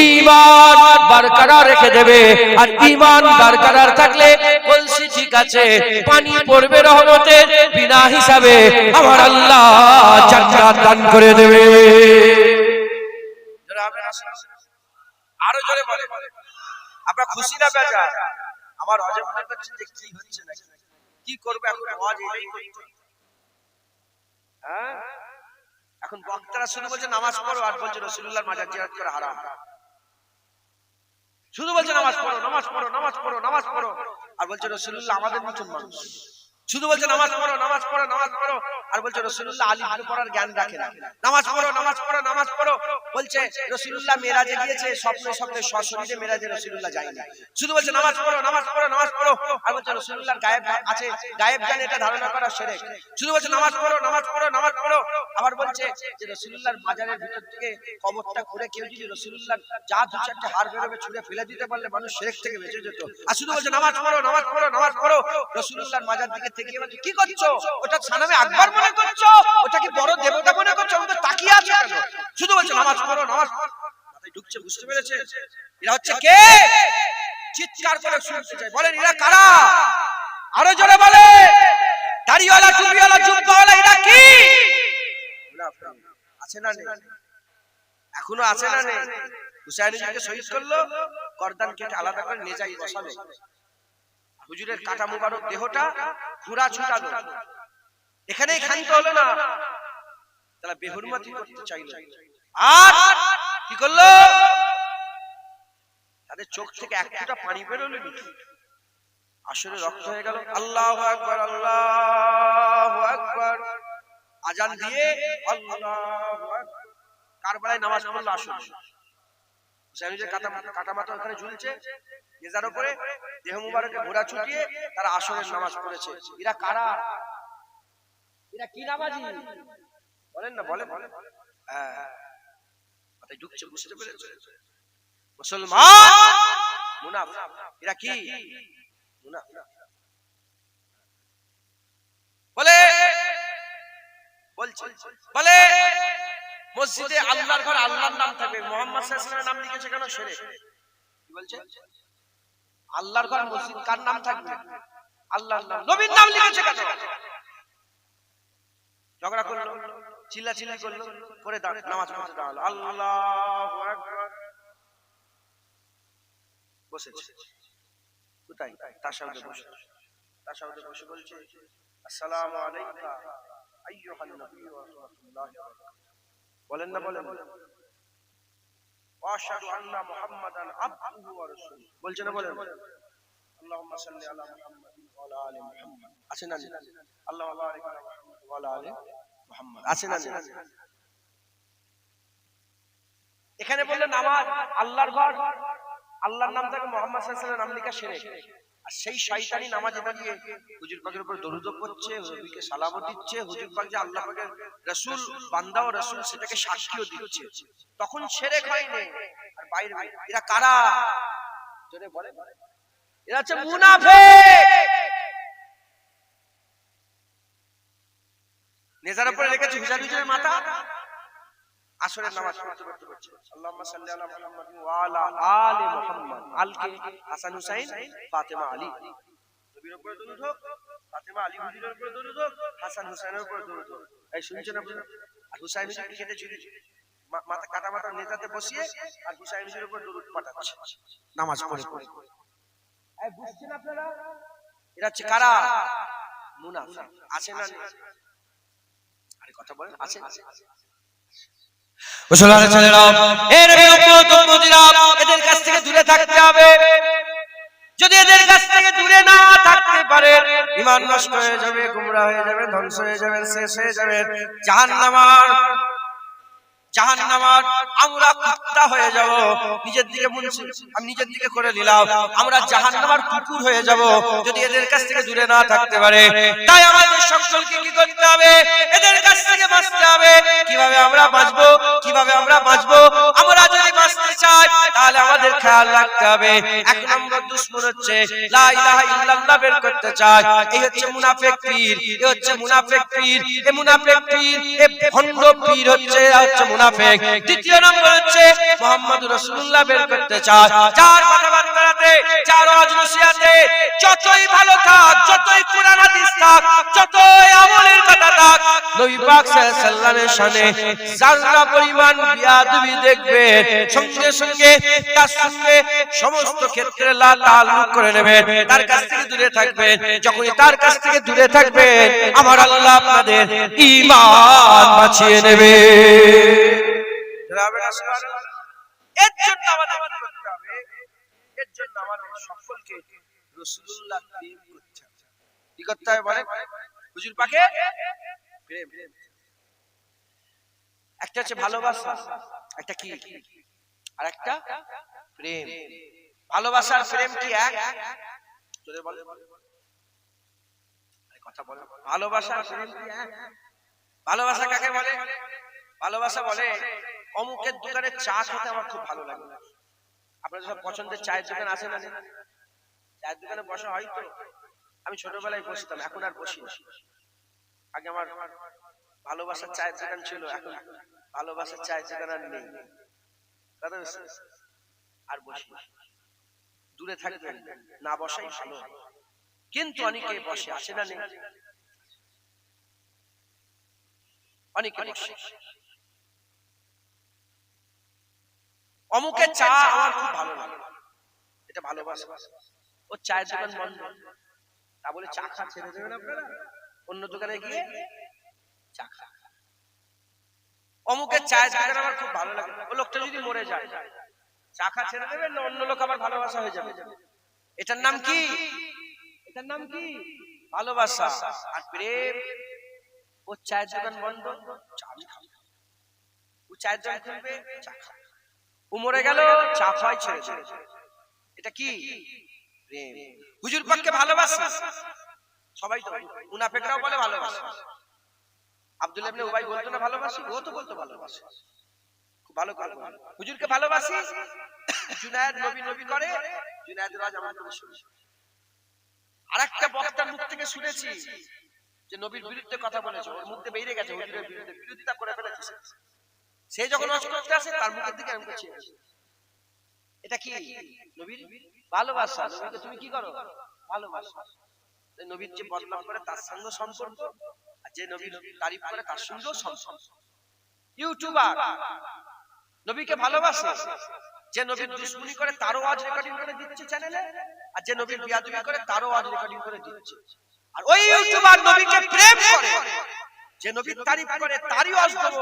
ঈমান বরকরার রেখে দেবে। আর ঈমান বরকরার থাকলে বলছি ঠিক আছে, পানি পড়বে রহমতের বিনা হিসাবে, আমার আল্লাহ জান্নাত দান করে দেবে। আরো জোরে বলে, আপনারা খুশি না বেজার? আমার হজে মনে করছেন যে কি হচ্ছে না কি করবে, এখন হজ এটাই করতে। হ্যাঁ, এখন বক্তারা শুধু বলছে নামাজ পড়ো আর বলছে রাসূলুল্লাহর মাজার জিয়ারত করা হারাম। শুধু বলছে নামাজ পড়ো, নামাজ পড়ো, নামাজ পড়ো, নামাজ পড়ো, আর বলছে রাসূলুল্লাহ আমাদের মতন মানুষ। শুধু বলছে নামাজ পড়ো, নামাজ পড়ো, নামাজ পড়ো, আর বলছে রাসূলুল্লাহ আলিফ পড়ার জ্ঞান রাখে না। নামাজ পড়ো, নামাজ পড়ো, নামাজ পড়ো, বলছে রাসূলুল্লাহ মেরাজে গিয়েছে, স্বপ্নে স্বপ্নে সশরীরে মেরাজে রাসূলুল্লাহ যায়নি। শুধু বলছে নামাজ পড়ো, নামাজ পড়ো, নামাজ পড়ো, আর বলছে রাসূলুল্লাহর গায়েব আছে, গায়েব জানে, এটা ধারণা করা শিরক। শুধু বলছে নামাজ পড়ো, নামাজ পড়ো, নামাজ পড়ো, আবার বলছে যে রাসূলুল্লাহর মাজারের ভিতর থেকে কবরটা খুঁড়ে কেউ যদি রাসূলুল্লাহর যা দু চারটে হাড় বেরোবে ছুঁড়ে ফেলে দিতে পারলে মানুষ শিরক থেকে বেঁচে যেত। আর শুধু বলছে নামাজ পড়ো, নামাজ পড়ো, নামাজ পড়ো, রাসূলুল্লাহর মাজার দিকে থেকে বলছে কি করছো? ওটা সানামে আকবার মনে করছো? ওটা কি বড় দেবতা মনে করছো? ওটা তাকিয়ে আছো কেন? শুধু বলছে নামাজ পড়ো, নামাজ পড়ো, মাথায় ঢুকছে, বুঝতে পেরেছে? এরা হচ্ছে কে? চিৎকার করে শুনতে চাই, বলেন এরা কারা? আরো জোরে বলে, দাড়িওয়ালা, টুপিওয়ালা, জুব্বাওয়ালা, এরা কি? মুনাফিক আছে না নেই? এখনো আছে না নেই? হুসাইনকে শহীদ করলো, গর্দান কেটে আলাদা করে নেজাই বসালো, হুজুরের কাটা মুবারক দেহটা ঘোড়া ছুটালো, এখানেই ক্ষান্ত হলো না, তারা বেহুরমতি করতে চাইলো, আর কি করলো, তাদের চোখ থেকে এক ফোঁটা পানি বেরোলো, আসলে রক্ত হয়ে গেল। আল্লাহু আকবার, আল্লাহু আকবার, আজান দিয়ে আল্লাহু আকবার, কারবালায় নামাজ পড়লো। আসলে হুসাইনের কাটা মাথা ওখানে ঝুলছে, নেজার উপরে দেহ মুবারকে ঘোড়া ছুটিয়ে তারা আসরের নামাজ পড়েছে। এরা কারা? এরা কি নামাজি বলেন না, বলেন। হ্যাঁ, মাথায় ঢুকছে, বুঝতে পেরেছে? মুসলমান মুনাফিক। এরা কি মুনাফিক? বলে মসজিদে আল্লাহর ঘর, আল্লাহর নাম থাকবে, মুহাম্মদ সাল্লাল্লাহু আলাইহি ওয়াসাল্লামের নাম লিখেছে কেন? সেরে কি বলছে? আল্লাহর ঘর মসজিদ, কার নাম থাকবে? আল্লাহর নাম। নবীর নাম লিখেছে কেন? ঝগড়া করলো, চিল্লাচিল্লি করলো, করে নামাজ পড়তে দাঁড়ালো, আল্লাহু আকবার, বসেছে কোথায়? তাশাহুদে বসে, তাশাহুদে বসে বলছে আসসালামু আলাইকা আইয়ুহান নবী ওয়া রাহমাতুল্লাহি ওয়া বারাকাতুহু। বলেন না, বলেন। ওয়া আশহাদু আন্না মুহাম্মাদান আবদুহু ওয়া রাসূলুহু। বলছেন না, বলেন। আল্লাহুম্মা সাল্লি আলা মুহাম্মাদিন ওয়া আলা আলি মুহাম্মাদ। আছে না? আল্লাহুম্মা বারিক আলা মুহাম্মাদ ওয়া আলা আলি মুহাম্মাদ। আছে না? এখানে বললেন নামাজ আল্লাহর ঘর, আল্লাহর নাম থেকে মুহাম্মদ সাল্লাল্লাহু আলাইহি ওয়াসাল্লামের নাম লেখা শিরক। আর সেই শয়তানি নামাজে দাঁড়িয়ে হুজুর পাকের উপর দরুদ পড়ছে, নবীকে সালামও দিচ্ছে, হুজুর পাক যে আল্লাহ পাকের রাসূল, বান্দা ও রাসূল, সেটাকে সাক্ষীও দিচ্ছে, তখন শিরক হয়নি। আর বাইরে এরা কারা? জোরে বলে। এরা হচ্ছে মুনাফিক। নেজার উপরে রেখেছে হুজুরের মাথা, আসরের নামাজ পড়তে পড়ছে আল্লাহুম্মা সাল্লি আলা মুহাম্মাদিন ওয়া আলা আলি মুহাম্মাদ। আলকে হাসান হুসাইন ফাতেমা আলী, নবীর উপরে দরুদ হোক, ফাতেমা আলী হুজুরের উপরে দরুদ হোক, হাসান হুসাইনের উপরে দরুদ হোক। এই শুনছেন আপনারা? আর হুসাইন হুজুর খেতে ঝুলি মাথা কাটা মাথা নেজাতে বসিয়ে আর হুসাইন হুজুরের উপরে দরুদ পাঠাচ্ছে নামাজ পড়ে। এই বুঝছেন আপনারা? এরা হচ্ছে কারা? মুনাফিক। আছে না? আরে কথা বলেন, আছে? মুসলমানের ছেলেরা, এর এদের কাছ থেকে দূরে থাকতে হবে। যদি এদের কাছ থেকে দূরে না থাকতে পারে, ঈমান নষ্ট হয়ে যাবে, গোমরা হয়ে যাবে, ধ্বংস হয়ে যাবে, শেষ হয়ে যাবে, জাহান্নামার আমরা কুত্তা হয়ে যাব। নিজের দিকে মুনছি, আমি নিজের দিকে করে নিলাম, আমরা জাহান্নামার কুকুর হয়ে যাব যদি এদের কাছ থেকে দূরে না থাকতে পারে। তাই আমাদের সকলকে কি করতে হবে? এদের কাছ থেকে বাঁচতে হবে। কিভাবে আমরা বাঁচবো? আমরা যদি বাঁচতে চাই তাহলে আমাদের খেয়াল রাখতে হবে, এক নম্বর দুশমন হচ্ছে লা ইলাহা ইল্লাল্লাহ বের করতে চায়, এই হচ্ছে মুনাফিক পীর, এই হচ্ছে মুনাফিক পীর, এই মুনাফিক পীর, এই ভণ্ড পীর হচ্ছে মুনাফিক। দ্বিতীয় নম্বর হচ্ছে মুহাম্মদুর রাসূলুল্লাহ বের করতে চায়, যার কথাবার্তাতে, যার ওয়াজ নসিহতে যতই ভালো থাক, যতই কুরআন হাদিস থাক, যতই আমলের কথা থাক, নবী পাক সাল্লাল্লাহু আলাইহি ওয়াসাল্লামের শানে যারা পরিমাণ বিয়াদবি দেখবে, সঙ্গে সঙ্গে তার সঙ্গে সমস্ত ক্ষেত্রে লা তাআল্লুক করে নেবেন, তার কাছ থেকে দূরে থাকবেন। যখনই তার কাছ থেকে দূরে থাকবেন, আমার আল্লাহ আপনাদের ঈমান বাঁচিয়ে নেবে। এর জন্য আমাদের কি করতে হবে? এর জন্য আমাদের সকলকে রাসূলুল্লাহ প্রেম করতে হবে। কি করতে হবে বলেন? হুজুর পাকে প্রেম। একটা হচ্ছে ভালোবাসা, একটা কি, আর একটা প্রেম। ভালোবাসার প্রেম কি এক? জোরে বলেন, কথা বলেন। ভালোবাসার প্রেম কি এক? ভালোবাসা কাকে বলে? ভালোবাসা বলে অমুকের দোকানে চা খেতে আমার খুব ভালো লাগে। আপনাদের সব পছন্দের চায়ের দোকান আছে না? চায়ের দোকানে বসা হয় তো। আমি ছোটবেলায় বসতাম, এখন আর বসি না। আগে আমার ভালোবাসার চায়ের দোকান ছিল, এখন ভালোবাসার চায়ের দোকান আর নেই। আর বসি না। দূরে থাকবেন, না বসাই ভালো। কিন্তু অনেকে বসে, আসে না? নেই। অনেকে বসে অমুকের চা আমার খুব ভালো লাগে, এটা ভালোবাসা। ও চায়ের দোকান বন্ধ, তা বলে চা খা ছেড়ে দেবেন আপনারা? অন্য দোকানে গিয়ে চা খা। অমুকের চায়ের দোকান আমার খুব ভালো লাগে, ও লোকটা যদি মরে যায় চা খা ছেড়ে দেবেন না অন্য লোক আবার ভালোবাসা হয়ে যাবে? এটার নাম কি? এটার নাম কি? ভালোবাসা আর প্রেম। ও চায়ের দোকান বন্ধ, চা খাবে। ও চায়ের দোকান খুলবে, চা খাবে। ও মরে গেল, চা খাওয়াই ছেড়ে দেবে। এটা কি? প্রেম। হুজুর পাককে ভালোবাসা। সবাই তো, মুনাফিকরাও বলে ভালোবাসা। আব্দুল্লাহ ইবনে উবাই বলতো না ভালোবাসি? ও তো বলতো ভালোবাসি, খুব ভালো করে হুজুরকে ভালোবাসি। জুনায়েদ নবী নবী করে, জুনায়েদ রাজ আমার কথা শুনে। আরেকটা বক্তার মুখ থেকে শুনেছি যে নবীর বিরুদ্ধে কথা বলেছে, ওর মুখ দিয়ে বেরিয়ে গেছে হুজুরের বিরুদ্ধে বিরোধিতা করে ফেলেছে। সে যখন ওয়াজ করতে আসে তার মুখের দিকে আমি করছি। এটা কি? নবীর ভালোবাসা। নবীকে তুমি কি করো? ভালোবাসা। নবীর যে বদনাম করে তার সঙ্গে সম্পর্ক, আর যে নবীর তারিফ করে তার সঙ্গেও সম্পর্ক। ইউটিউবার নবীকে ভালোবাসে, যে নবীর দুশমনি করে তারও ওয়াজ রেকর্ডিং করে দিচ্ছে চ্যানেলে, আর যে নবীর বিয়াদবি করে তারও ওয়াজ রেকর্ডিং করে দিচ্ছে। আর ওই ইউটিউবার নবীকে প্রেম করে, যে নবীর তারিফ করে তারই ওয়াজ দেব,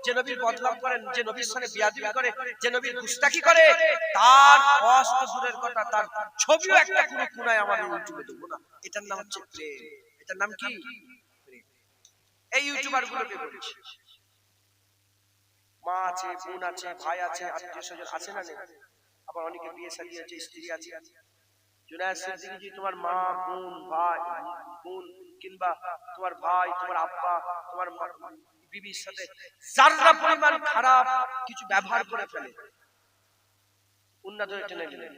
যে নবীর বদনাম করেন, যে নবীর সাথে বিয়াদবি করে, যে নবীর গুস্তাখি করে, তার ওয়াজ তো দূরের কথা, তার ছবিও একটা কোনো কোনায় আমাদের ইউটিউবে দেব না। এটার নাম হচ্ছে প্রেম। এটার নাম কি? প্রেম। এই ইউটিউবার গুলোকে বলছি, মা আছে, বোন আছে, ভাই আছে, আত্মীয় স্বজন আছে না নেই? আবার অনেকে বিয়ে শাদী আছে, স্ত্রী আছে। জুনায়েদ সিদ্দিকী জি তোমার মা, বোন, ভাই, বোন কিংবা তোমার ভাই, তোমার আব্বা, তোমার বিবির সাথে যারা পরিমাণ খারাপ কিছু ব্যবহার করে ফেলে, উন্না ধরে টেনে দিলেন,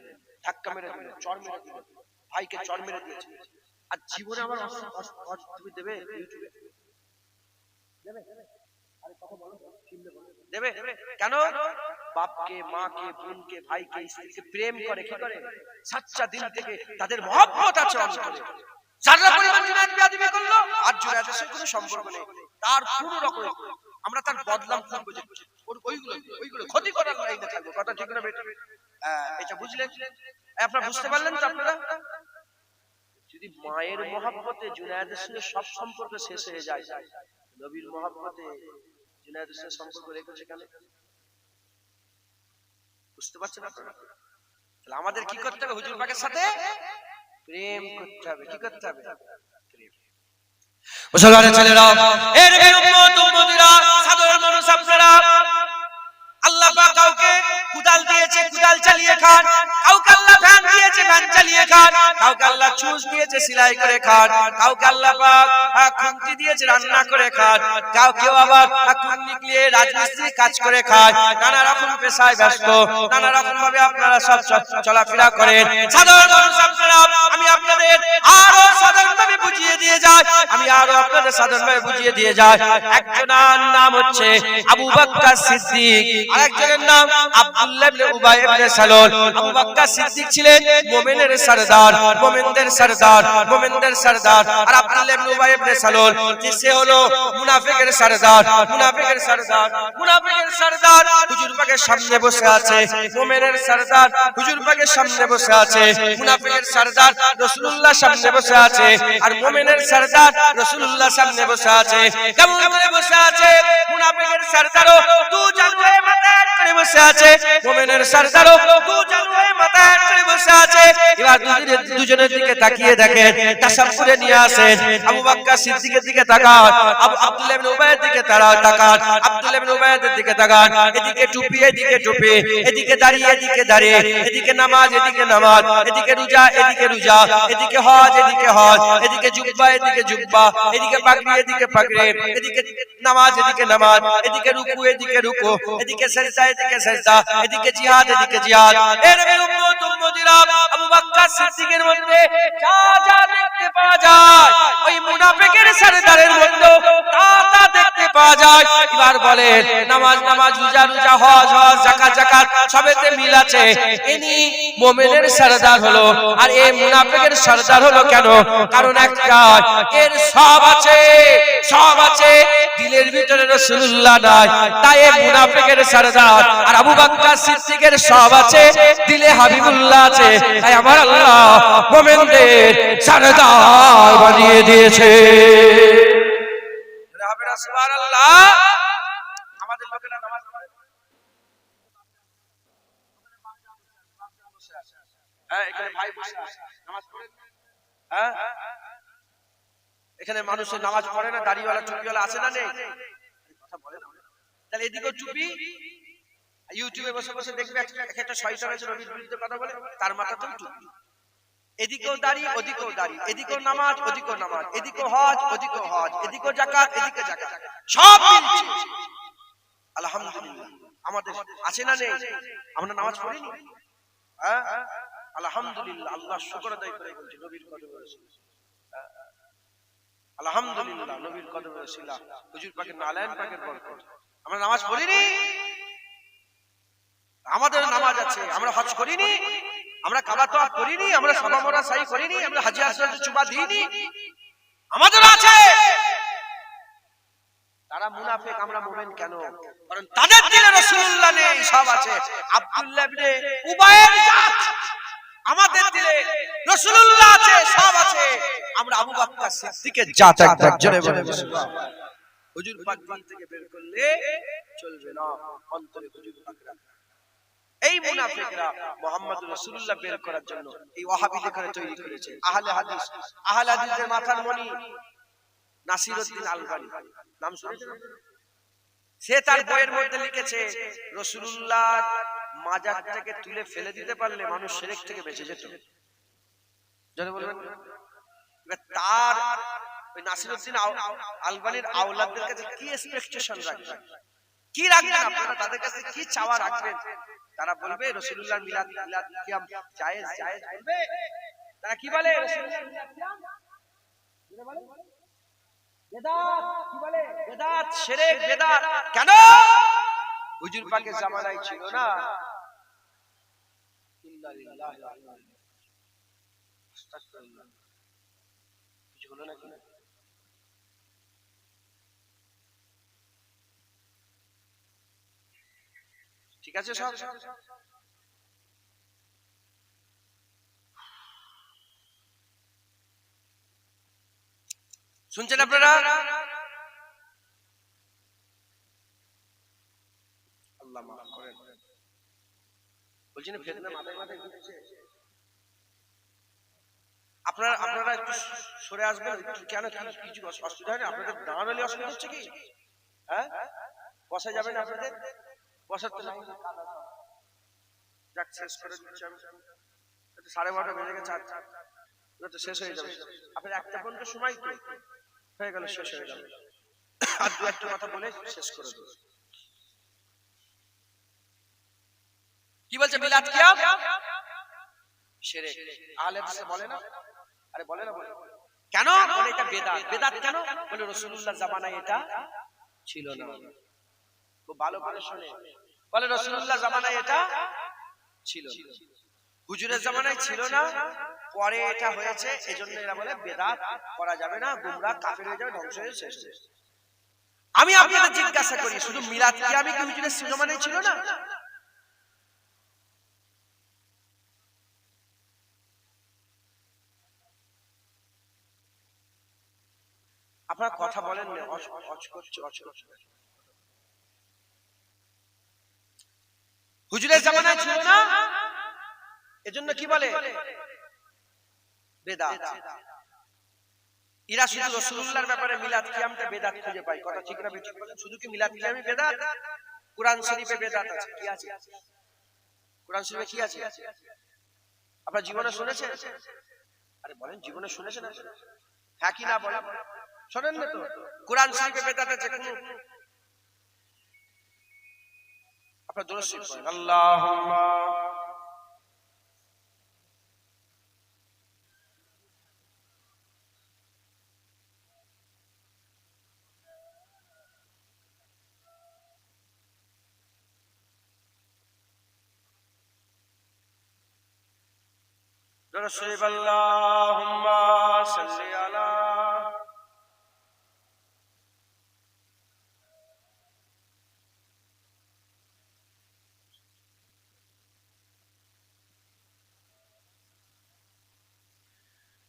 ধাক্কা মেরে দিলেন, চড় মেরে দিলেন, ভাইকে চড় মেরে দিয়েছে, আর জীবনে আমার তুমি দেবে? ইউটিউবে দেবে? আরে কথা বলো, দেবে কেন? বাপকে, মাকে, বোনকে, ভাইকে, স্ত্রীকে প্রেম করে, কি করে? সাচ্চা দিল থেকে তাদের মহব্বত আছে অন্তরে। যারা পরিমাণ জুনায়েদ বিয়াদবি করলো আর জুনায়েদের সাথে কোনো সম্পর্ক নেই, তার কোনো রকম আমরা তার বদলাম করব, যে ওইগুলো ক্ষতি করার লাইনে থাকবো। কথা ঠিক না বেটা? এটা বুঝলেন? আপনারা বুঝতে পারলেন তো? আপনারা যদি মায়ের মহব্বতে জুনায়েদের সাথে সব সম্পর্ক শেষ হয়ে যায়, নবীর মহব্বতে জুনায়েদের সাথে সম্পর্ক রেখেছে কেন? বুঝতে পারছেন আপনারা? তাহলে আমাদের কি করতে হবে? হুজুর পাকের সাথে প্রেম করতে হবে। কি করতে হবে? প্রেম। মুসলমানের ছেলেরা, এর উম্মত উম্মতিরা, সাধারণ মানুষ আপনারা, আল্লাহ পাক কাউকে কুদাল দিয়েছে, কুদাল চালিয়ে খান। কাউকে আল্লাহ ভ্যান দিয়েছে, ভ্যান চালিয়ে খান। কাউকে আল্লাহ চুষ দিয়েছে, সেলাই করে খান। কাউকে আল্লাহ পাক খুন্তি দিয়েছে, রান্না করে খান। কেউ আবার খুন্তি নিয়ে রাজমিস্ত্রি কাজ করে খায়। নানা রকম পেশায় ব্যস্ত, নানা রকম ভাবে আপনারা সব চলাফেরা করেন। সাধারণ মানুষ আপনারা, আমি আপনাদের আরো সাধারণভাবে বুঝিয়ে দিয়ে যাই, একজনের নাম হচ্ছে আবু বকর সিদ্দিক, আরেকজনের নাম আব্দুল্লাহ ইবনে উবাই ইবনে সালুল। আবু বকর সিদ্দিক ছিলেন মুমিনের সরদার, মুমিনদের সরদার, মুমিনদের সরদার। আর আব্দুল্লাহ ইবনে উবাই ইবনে সালুল সে হলো মুনাফিকের সরদার, মুনাফিকের সরদার, মুনাফিকের সরদার। হুজুর পাকের সামনে বসে আছে মুমিনের সরদার, হুজুর পাকের সামনে বসে আছে মুনাফিকের সরদার, রাসূলুল্লাহ সামনে বসে আছে। আর মুমিনের সরদার রাসূলুল্লাহ সামনে বসে আছে। কেমন করে বসে আছে? মুনাফিকের সরদারও দু জানুয়ে মাথা করে বসে আছে, মুমিনের সরদারও দু জানুয়ে মাথা করে বসে আছে। এবার দুজনের দিকে তাকিয়ে দেখেন, তাসাব্বুরে নিয়ে আসেন। আবু বকর সিদ্দিকের দিকে তাকান, আব্দুল্লাহ ইবনে উবাইয়ের দিকে তাকান, আব্দুল্লাহ ইবনে উবাইয়ের দিকে তাকান। এদিকে টুপি, এদিকে টুপি, এদিকে দাঁড়িয়ে, এদিকে দাঁড়িয়ে, এদিকে নামাজ, এদিকে নামাজ, এদিকে রোজা, এদিকে রোজা, এদিকে হজ, এদিকে হজ, এদিকে জুব্বা, এদিকে জুব্বা, এদিকে পাগড়ি, এদিকে পাগড়ি, এদিকে নামাজ, এদিকে নামাজ, এদিকে রুকু, এদিকে রুকু, এদিকে সিজদা, এদিকে সিজদা, এদিকে জিহাদ, এদিকে জিহাদ। এর উম্মত উম্মতিরা, আবু বকর সিদ্দিকের মধ্যে যা যা দেখতে পাওয়া যায়, ওই মুনাফিকের সরদারের মধ্যে তা দেখতে পাওয়া যায়। এবার বলেন, নামাজ নামাজ, রোজা রোজা, হজ হজ, যাকাত যাকাত, সবেতে মিল আছে। ইনি মুমিনের সরদার হলো, আর এই মুনাফিকের সরদার হলো কেন? কারণ একটা, এর সব আছে, সব আছে, দিলের ভিতরে রাসূলুল্লাহ নাই, তাই মুনাফিকের সরদার আর আবু বকর সিদ্দিকের সব আছে, দিলে হাবিবুল্লাহ আছে, তাই আমার আল্লাহ মুমিনদের সরদার বানিয়ে দিয়েছে। হবে না সুবহানাল্লাহ। আমাদের লোকেরা নামাজ পড়ে, হ্যাঁ এখানে ভাই বসে আছে, নামাজ পড়ে, হ্যাঁ এখানে মানুষের নামাজ পড়ে না, দাড়িওয়ালা টুপিওয়ালা আছে না নেই? কথা বলে না। তাহলে এদিকেও টুপি, ইউটিউবে বসে বসে দেখবে একটা শয়তান আছে নবীর বিরুদ্ধে কথা বলে, তার মাথাতেও টুপি, এদিকেও দাড়ি ওদিকেও দাড়ি, এদিকেও নামাজ ওদিকেও নামাজ, এদিকেও হজ ওদিকেও হজ, এদিকেও যাকাত এদিকে যাকাত, সব মিলছে। আলহামদুলিল্লাহ আমাদের আছে না নেই? আমরা নামাজ পড়িনি, হ্যাঁ আলহামদুলিল্লাহ, আল্লাহ শুকর আদায় করে বলছি নবীর কদমে রাসূল, আলহামদুলিল্লাহ নবীর কদমে রাসূল, হুজুর পাকের নালায়েন পাকের বরকত। আমরা নামাজ পড়িনি, আমাদের নামাজ আছে, আমরা হজ করিনি, আমরা কাবা তওয়াফ করিনি, আমরা সাফা মারওয়া সাই করিনি, আমরা হাজী আসওয়াদে চুমা দিইনি, আমাদের আছে। তারা মুনাফিক, আমরা মুমিন কেন? কারণ তাদের দিলে রাসূলুল্লাহ নেই, সব আছে। আব্দুল্লাহ ইবনে উবাইয়ের জাত, আমাদের দিলে রাসূলুল্লাহ আছে, সব আছে। আমরা আবু বকর সিদ্দিকের জাত এক জোরে বলে সুবহানাল্লাহ। হুজুর পাক দিল থেকে বের করলে চলবে না, অন্তরে হুজুর পাক রাখা। এই মুনাফিকরা মুহাম্মদুর রাসূলুল্লাহ বের করার জন্য এই ওয়াহাবিদের করে তৈরি করেছে। আহলে হাদিস, আহলে হাদিসের মাথার মণি নাসিরউদ্দিন আলবানী, নাম শুনেছেন? সে তার বইয়ের মধ্যে লিখেছে রাসূলুল্লাহর মাজারটাকে তুলে ফেলে দিতে পারলে মানুষ শিরক থেকে বেঁচে যেত। জানেন বলবেন? তার ওই নাসিরউদ্দিন আলবানীর আওলাদদের কাছে কি এক্সপেকটেশন রাখবেন, কি রাখবেন আপনারা, তাদের কাছে কি চাওয়া রাখবেন? তারা বলবে রাসূলুল্লাহর মিলাদ কিয়াম জায়েজ জায়েজ বলবে। তারা কি বলে? রাসূলুল্লাহর মিলাদ কিয়াম বলে বেদাত, কি বলে? বেদাত, শিরক, বেদাত। কেন? হুজুর পাকের জামানায় ছিল না। ইন্না লিল্লাহি ওয়া ইন্না ইলাইহি রাজিউন। আস্তাগফিরুল্লাহ। কিছু হলো নাকি? ঠিক আছে সব? শুনছেন আপনারা? আল্লাহ মাফ করেন। বলছি না ফেতনা মাথায় মাথায় ঘুরছে। আপনারা একটু সরে আসবেন। কেন কিছু অসুবিধা হয় না? আপনাদের দাঁড়ালে অসুবিধা হচ্ছে কি? হ্যাঁ বসা যাবে না আপনাদের? বসার তো যাক শেষ করে দিচ্ছি আমি। 12:30 বেজে গেছে, তো শেষ হয়ে যাবে। আপনার একটা পর্যন্ত সময় তো হয়ে গেল, শেষ হয়ে গেল। আর দু একটা কথা বলে শেষ করে দেব। কি বলছে? মিলাদ কিয়াম শিরক। আহলে হাদিস বলে না? আরে বলে না, বলে কেন? বলে এটা বেদাত। বেদাত কেন? বলে রাসূলুল্লাহর জামানায় এটা ছিল না। খুব ভালো করে শুনে, বলে রাসূলুল্লাহর জামানায় এটা ছিল না, হুজুরের জামানায় ছিল না, পরে এটা হয়েছে, এজন্য এরা বলে বেদাত করা যাবে না, গোমরাহ কাফের হয়ে যাবে, ধ্বংস হয়ে শেষ। আমি আপনাদের জিজ্ঞাসা করি, শুধু মিলাদ কিয়ামই কি হুজুরের জামানায় ছিল না? আপনারা কথা বলেন না, হুজুরের জামানায় ছিল না, এজন্য কি বলে? বেদাত। এরা শুধু রাসূলুল্লাহর ব্যাপারে মিলাদ কিয়ামটা বেদাত খুঁজে পায়। কথা ঠিক না বেঠিক বলেন? শুধু কি মিলাদ কিয়ামই বেদাত? কুরআন শরীফে বেদাত আছে। কি আছে? কুরআন শরীফে কি আছে? আপনারা জীবনে শুনেছেন? আরে বলেন, জীবনে শুনেছেন? হ্যাঁ কি না বলেন? শোনেন না তো? কুরআন শরীফে বেদাত আছে কোন? আপনারা দরুদ শরীফ পড়েন। আল্লাহুম্মা দরুদ শরীফ। আল্লাহুম্মা সাল্লি আলা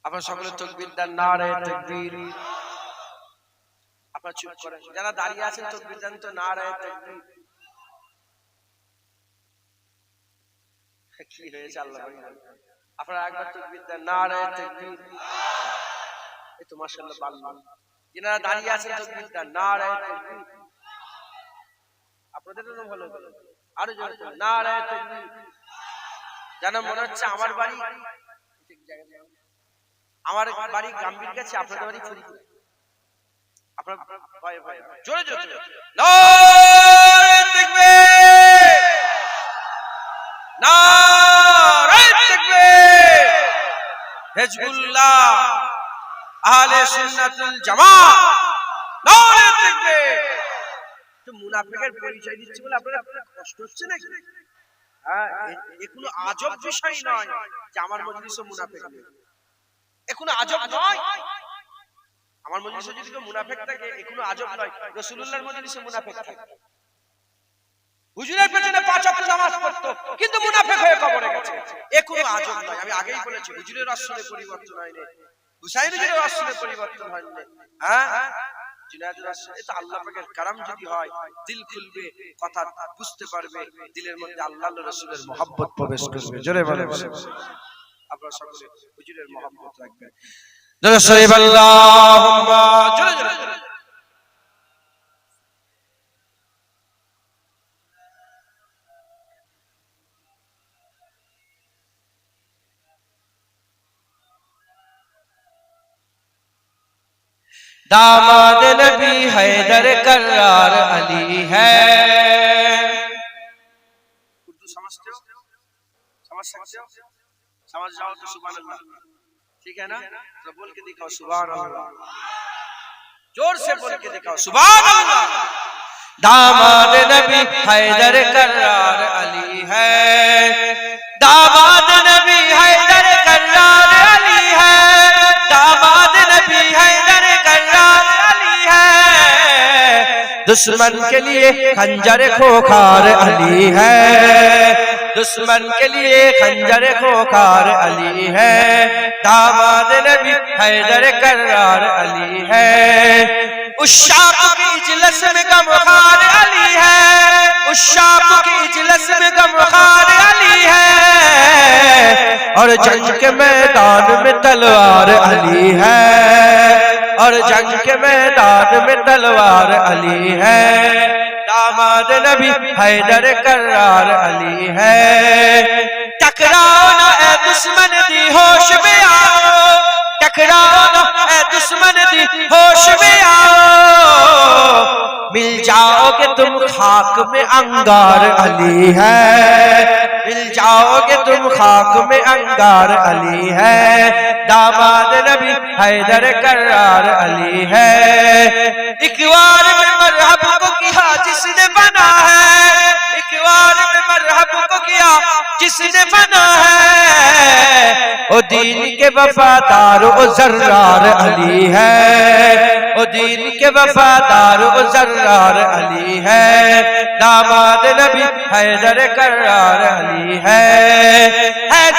আপনারা সকলে তাকবীর দেন, নারে তাকবীর। আপনারা চুপ করেন, যারা দাঁড়িয়ে আছেন তাকবীর দেন তো, নারে তাকবীর। কি হয়েছে আল্লাহ জানে। আপনারা একবার তাকবীর দেন, নারে তাকবীর। এই তো মাশাআল্লাহ বাল্লা, যারা দাঁড়িয়ে আছেন তাকবীর দেন, নারে তাকবীর। আপনাদের জন্য ভালো, আরো জোরে নারে তাকবীর। যেন মনে হচ্ছে আমার বাড়ি গাম্ভীর কাছে, আপনাদের বাড়ি ফরিদপুর। আপনার ভয় ভয় জোরে জোরে নারে তাকবীর, নারে তাকবীর। হিজবুল্লাহ, আহলে সুন্নাতুল জামাত, নারে তাকবীর। তো মুনাফিকের পরিচয় দিচ্ছে বলে আপনারা কষ্ট হচ্ছে নাকি? হ্যাঁ, এ কোনো আজব বিষয় নয় যে আমার মজলিসে মুনাফিক নেই। এ কোনো আজব নয়। আমার মজলিসে যদি কেউ মুনাফিক থাকে এ কোনো আজব নয়। রাসূলুল্লাহর মজলিসে মুনাফিক থাকে। হুজুরের পেছনে 5 ওয়াক্ত নামাজ পড়তো কিন্তু মুনাফিক হয়ে কবরে গেছে, এ কোনো আজব নয়। আমি আগেই বলেছি হুজুরের আসলে পরিবর্তন হয়নি, হুসাইন হুজুরের আসলে পরিবর্তন হয়নি। হ্যাঁ, জিনাদের আসলে এটা আল্লাহ পাকের কারাম যদি হয়, দিল খুলবে, কথা বুঝতে পারবে, দিলের মধ্যে আল্লাহ রাসূলের মহব্বত প্রবেশ করবে। জোরে বলেন আপনারা সকলে হুজুরের মহব্বত রাখবেন। জোরে শরীফ আল্লাহুম্মা, জোরে জোরে दामाद नबी हैदर कर्रार अली है। उर्दू समझते हो? समझ सकते हो? समझ जाओ तो सुभान अल्लाह, ठीक है ना? तो बोल के दिखाओ सुभान अल्लाह, जोर से बोल के दिखाओ सुभान अल्लाह। दामाद नबी हैदर कर्रार अली है, दामाद नबी हैदर कर्रार अली है, दामाद नबी हैदर कर्रार अली है। दुश्मन के लिए खंजर खोखार अली है, दुश्मन के लिए खंजर खोखार अली है। दामाद नबी हैदर कर्रार अली है। उस शाप की इजलस में गमखार अली है, उस शाप की इजलस में गमखार अली है। और जंग के मैदान में तलवार अली है, और जंग के मैदान में तलवार अली है। दामाद नबी हैदर कर्रार अली है। टकराओ ना ए दुश्मन दी होश में आओ, टकराओ ना ए दुश्मन दी होश में आओ। मिल जाओगे तुम खाक में अंगार अली है, मिल जाओगे तुम खाक में अंगार अली है। दामाद नबी हैदर कर्रार अली है। इकबार में मरहब को किया जिसने बना है, इकबार में मरहब को किया जिसने बना है। ओ दीन के वफादार ओ जर्रार अली है, ओ दीन के वफादार ओ जर्रार अली है। दामाद नबी हैदर कर्रार अली है।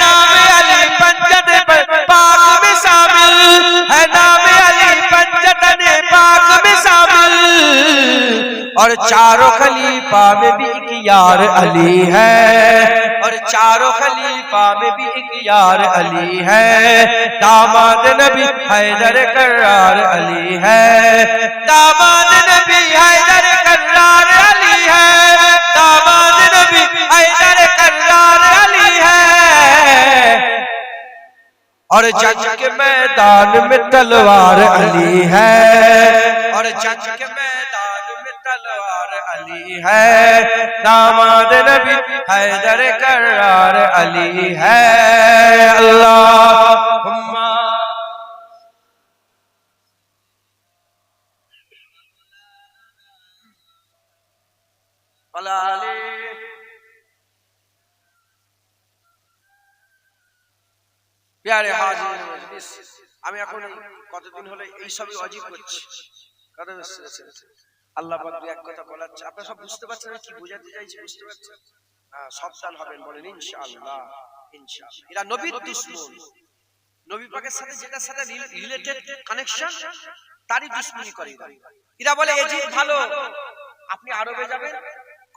नाम अली पंजत पर पाक में शामिल है, नाम अली पंजत ने पाक में शामिल। और चारों खलीफा में भी एक यार अली है, और चारों खलीफा में भी एक यार अली है। दामाद नबी हैदर कर्रार अली है, दामाद नबी हैदर कर्रार अली है, दामाद नबी हैदर कर्रार अली है। और जंग के मैदान में तलवार अली है, और जंग के मैदान में तलवार अली है। दामाद नबी हैदर कर्रार अली है। अल्लाहुम्मा अला প্যারে হাজির মজলিস। আমি এখন কতদিন হলো এই সবই অজীব করছি, কথা বুঝতে আল্লাহ পাক এক কথা বলাচ্ছে, আপনারা সব বুঝতে পারছেন কি বোঝাতে চাইছি? বুঝতে পারছেন? হ্যাঁ, সাবধান হবেন বলেন ইনশাআল্লাহ, ইনশাআল্লাহ। এরা নবীর দুশমন, নবী পাকের সাথে যেটার সাথে রিলেটেড কানেকশন তারই দুশমনি করে এরা বলে এজিদ ভালো। আপনি আরবে যাবেন,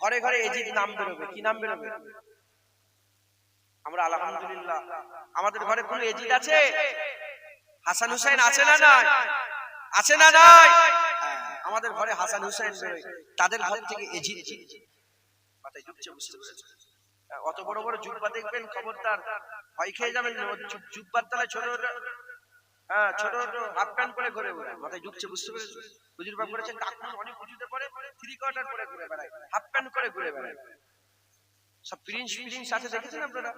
ঘরে ঘরে এজিদ নাম বেরোবে। কি নাম বেরোবে? আমরা আলহামদুলিল্লাহ আমাদের ঘরে কোন এজিদ আছে? হাসান হুসাইন আছে না নাই? আছে না নাই? আমাদের ঘরে হাসান হুসাইন বেরোয়, তাদের ঘর থেকে এজিদ। মাথায় ঢুকছে, বুঝতে পেরেছেন? অত বড় বড় জুব্বা দেখবেন, খবরদার ভয় খেয়ে যাবেন। জুব্বার তলায় ছোট ছোট হাফ প্যান্ট পরে ঘুরে বেড়ায়, মাথায় ঢুকছে, বুঝতে পেরেছেন? হুজুর বাপ করেছেন টাকুন অনেক উঁচুতে পরে থ্রি কোয়ার্টার পরে ঘুরে বেড়ায়, হাফ প্যান্ট করে ঘুরে বেড়ায়। সব প্রিন্স আছে, দেখেছেন আপনারা?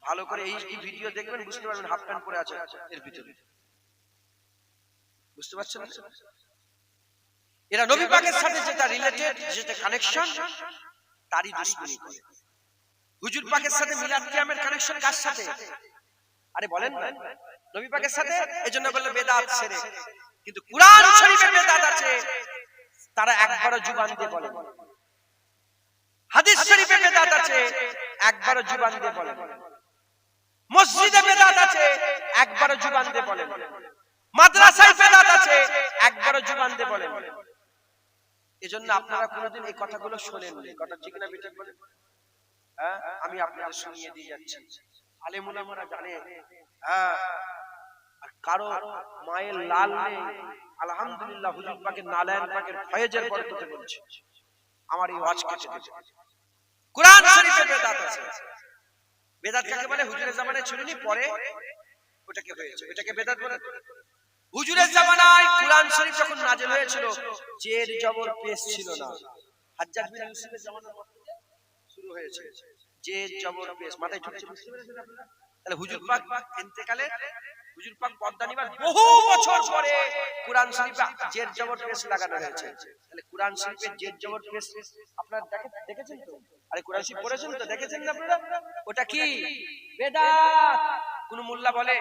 ভালো করে এই ভিডিও দেখবেন, বুঝতে পারবেন হাফ প্যান্ট পরে আছে এর ভিতরে। বুঝতে পারছেন? এরা নবী পাকের সাথে যেটা রিলেটেড, যেটা কানেকশন, তারই দুশমনি করে। হুজুর পাকের সাথে মিলাদ কিয়ামের কানেকশন কার সাথে? আরে বলেন না, নবী পাকের সাথে। এজন্য বলল বেদাত শিরক। কিন্তু কুরআন শরীফে বেদাত আছে, তারা একবারও জুবান দিয়ে বলে। হাদিস শরীফে বেদাত আছে, একবারও জুবান দিয়ে বলে। মসজিদে বেদাত আছে, একবারও জুবান দিয়ে বলে। মাদ্রাসায় বেদাত আছে, একবারও জুবান দিয়ে বলে। এজন্য আপনারা কোনোদিন এই কথাগুলো শোনেননি। কথা ঠিক না বেঠিক বলেন? আমি আপনাদের শুনিয়ে দিয়ে যাচ্ছি। আলেম উলামারা জানে। কারো মায়ের লাল নেই, আলহামদুলিল্লাহ হুজুর পাকের নালায়েন পাকের ফয়েজের বরকতে বলছে আমার এই ওয়াজ কেটে দিতে। কুরআন শরীফে বেদাত আছে। বেদাত কাকে বলে? হুজুরের জামানায় ছিল নি, পরে ওটাকে হয়েছে, এটাকে বেদাত বলে। হুজুরের জামানায় কুরআন শরীফ যখন নাযিল হয়েছিল, জের জবর পেশ ছিল না। হাজ্জাজ বিন ইউসুফের জামানার মধ্যে শুরু হয়েছে জের জবর পেশ। মাথায় ঢুকছে, বুঝতে পেরেছেন আপনারা? তাহলে হুজুর পাক ইন্তেকালে, হুজুর পাক পর্দা নিবার বহু বছর পরে কুরআন শরীফে জের জবর পেশ লাগানো হয়েছে। তাহলে কুরআন শরীফে জের জবর পেশ আপনারা দেখেছেন তো? আরে কুরআন শরীফ পড়েছেন তো? দেখেছেন না আপনারা? ওটা কি? বেদাত। কোন মোল্লা বলে,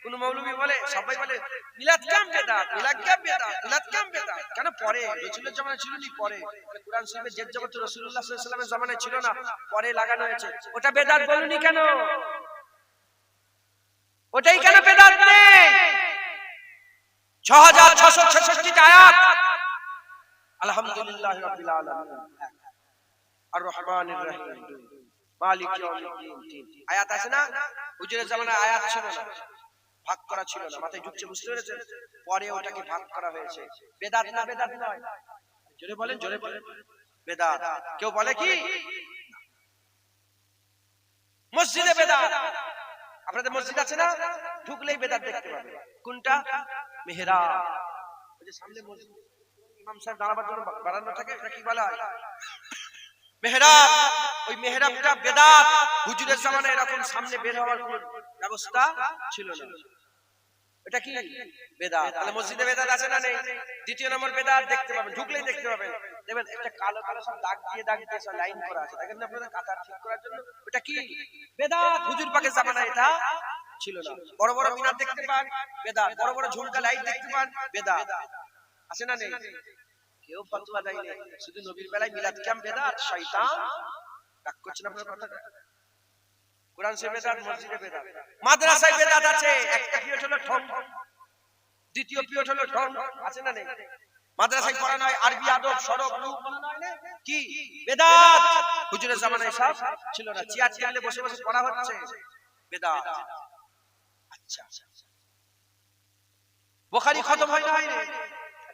কোন মৌলভী বলে, সবাই বলে মিলাদ কিয়াম বেদাত, মিলাদ কিয়াম বেদাত, মিলাদ কিয়াম বেদাত। কেন? পরে রাসূলের জামানায় ছিল নি, পরে। কুরআন শরীফে জের জবর তো রাসূলুল্লাহ সাল্লাল্লাহু আলাইহি ওয়াসাল্লামের জামানায় ছিল না, পরে লাগানো হয়েছে। ওটা বেদাত বলুনি কেন? ওটাই কেন বেদাত নেই? 6666 আয়াত। আলহামদুলিল্লাহি রাব্বিল আলামিন, আর রহমানির রহিম, মালিক ইয়াউমিদ্দিন। আয়াত আছে না? হুজুরের জামানায় আয়াত ছিল না, ভাগ করা ছিল না। মাথায় ঢুকছে, বুঝতে পেরেছেন? পরে ওটাকে ভাগ করা হয়েছে। বেদাত না বেদাত নয়? জোরে বলেন, জোরে বলেন। বেদাত। কেউ বলে কি মসজিদে বেদাত? আপনাদের মসজিদ আছে না? ঢুকলেই বেদাত দেখতে পাবেন। কোনটা? মেহরাব। ওই যে সামনে মসজিদ, ইমাম সাহেব দাঁড়াবার জন্য বারান্দা থাকে, এটা কি বলা হয়? মেহরাব। ওই মেহরাবটা বেদাত। হুজুরের জামানায় এরকম সামনে বের হওয়ার কোনো ব্যবস্থা ছিল না। এটা কি? বেদাত। তাহলে মসজিদে বেদাত আছে না নেই? দ্বিতীয় নম্বর বেদাত দেখতে পাবেন, ঢুকলেই দেখতে পাবেন। দেখবেন একটা কালো কালো সব দাগ দিয়ে সব লাইন করা আছে, দেখেন না আপনাদের? কাতার ঠিক করার জন্য। ওটা কি? বেদাত। হুজুর পাকের জামানায় এটা ছিল না। বড় বড় মিনার দেখতে পান, বেদাত। বড় বড় ঝুমকা লাইট দেখতে পান, বেদাত। আছে না নেই? কেউ ফতোয়া দেয়নি, শুধু নবীর বেলায় মিলাদ কিয়াম বেদাত। শয়তান রাগ করছেন আপনার কথাটা? কুরআন শরীফে বেদাত, মসজিদে বেদাত। মাদ্রাসায় বেদাত আছে। একটা পিরিয়ড হলো ঠং, দ্বিতীয় পিরিয়ড হলো ঠং। আছে না নেই? মাদ্রাসায় পড়ানো হয় আরবি, আদব, সরব, নূহ পড়ানো হয় না? কি? বেদাত। হুজুরের জামানায় সব ছিল না। চেয়ার টেবিলে বসে বসে পড়া হচ্ছে, বেদাত। আচ্ছা, বুখারী খতম হয় না? হয় না?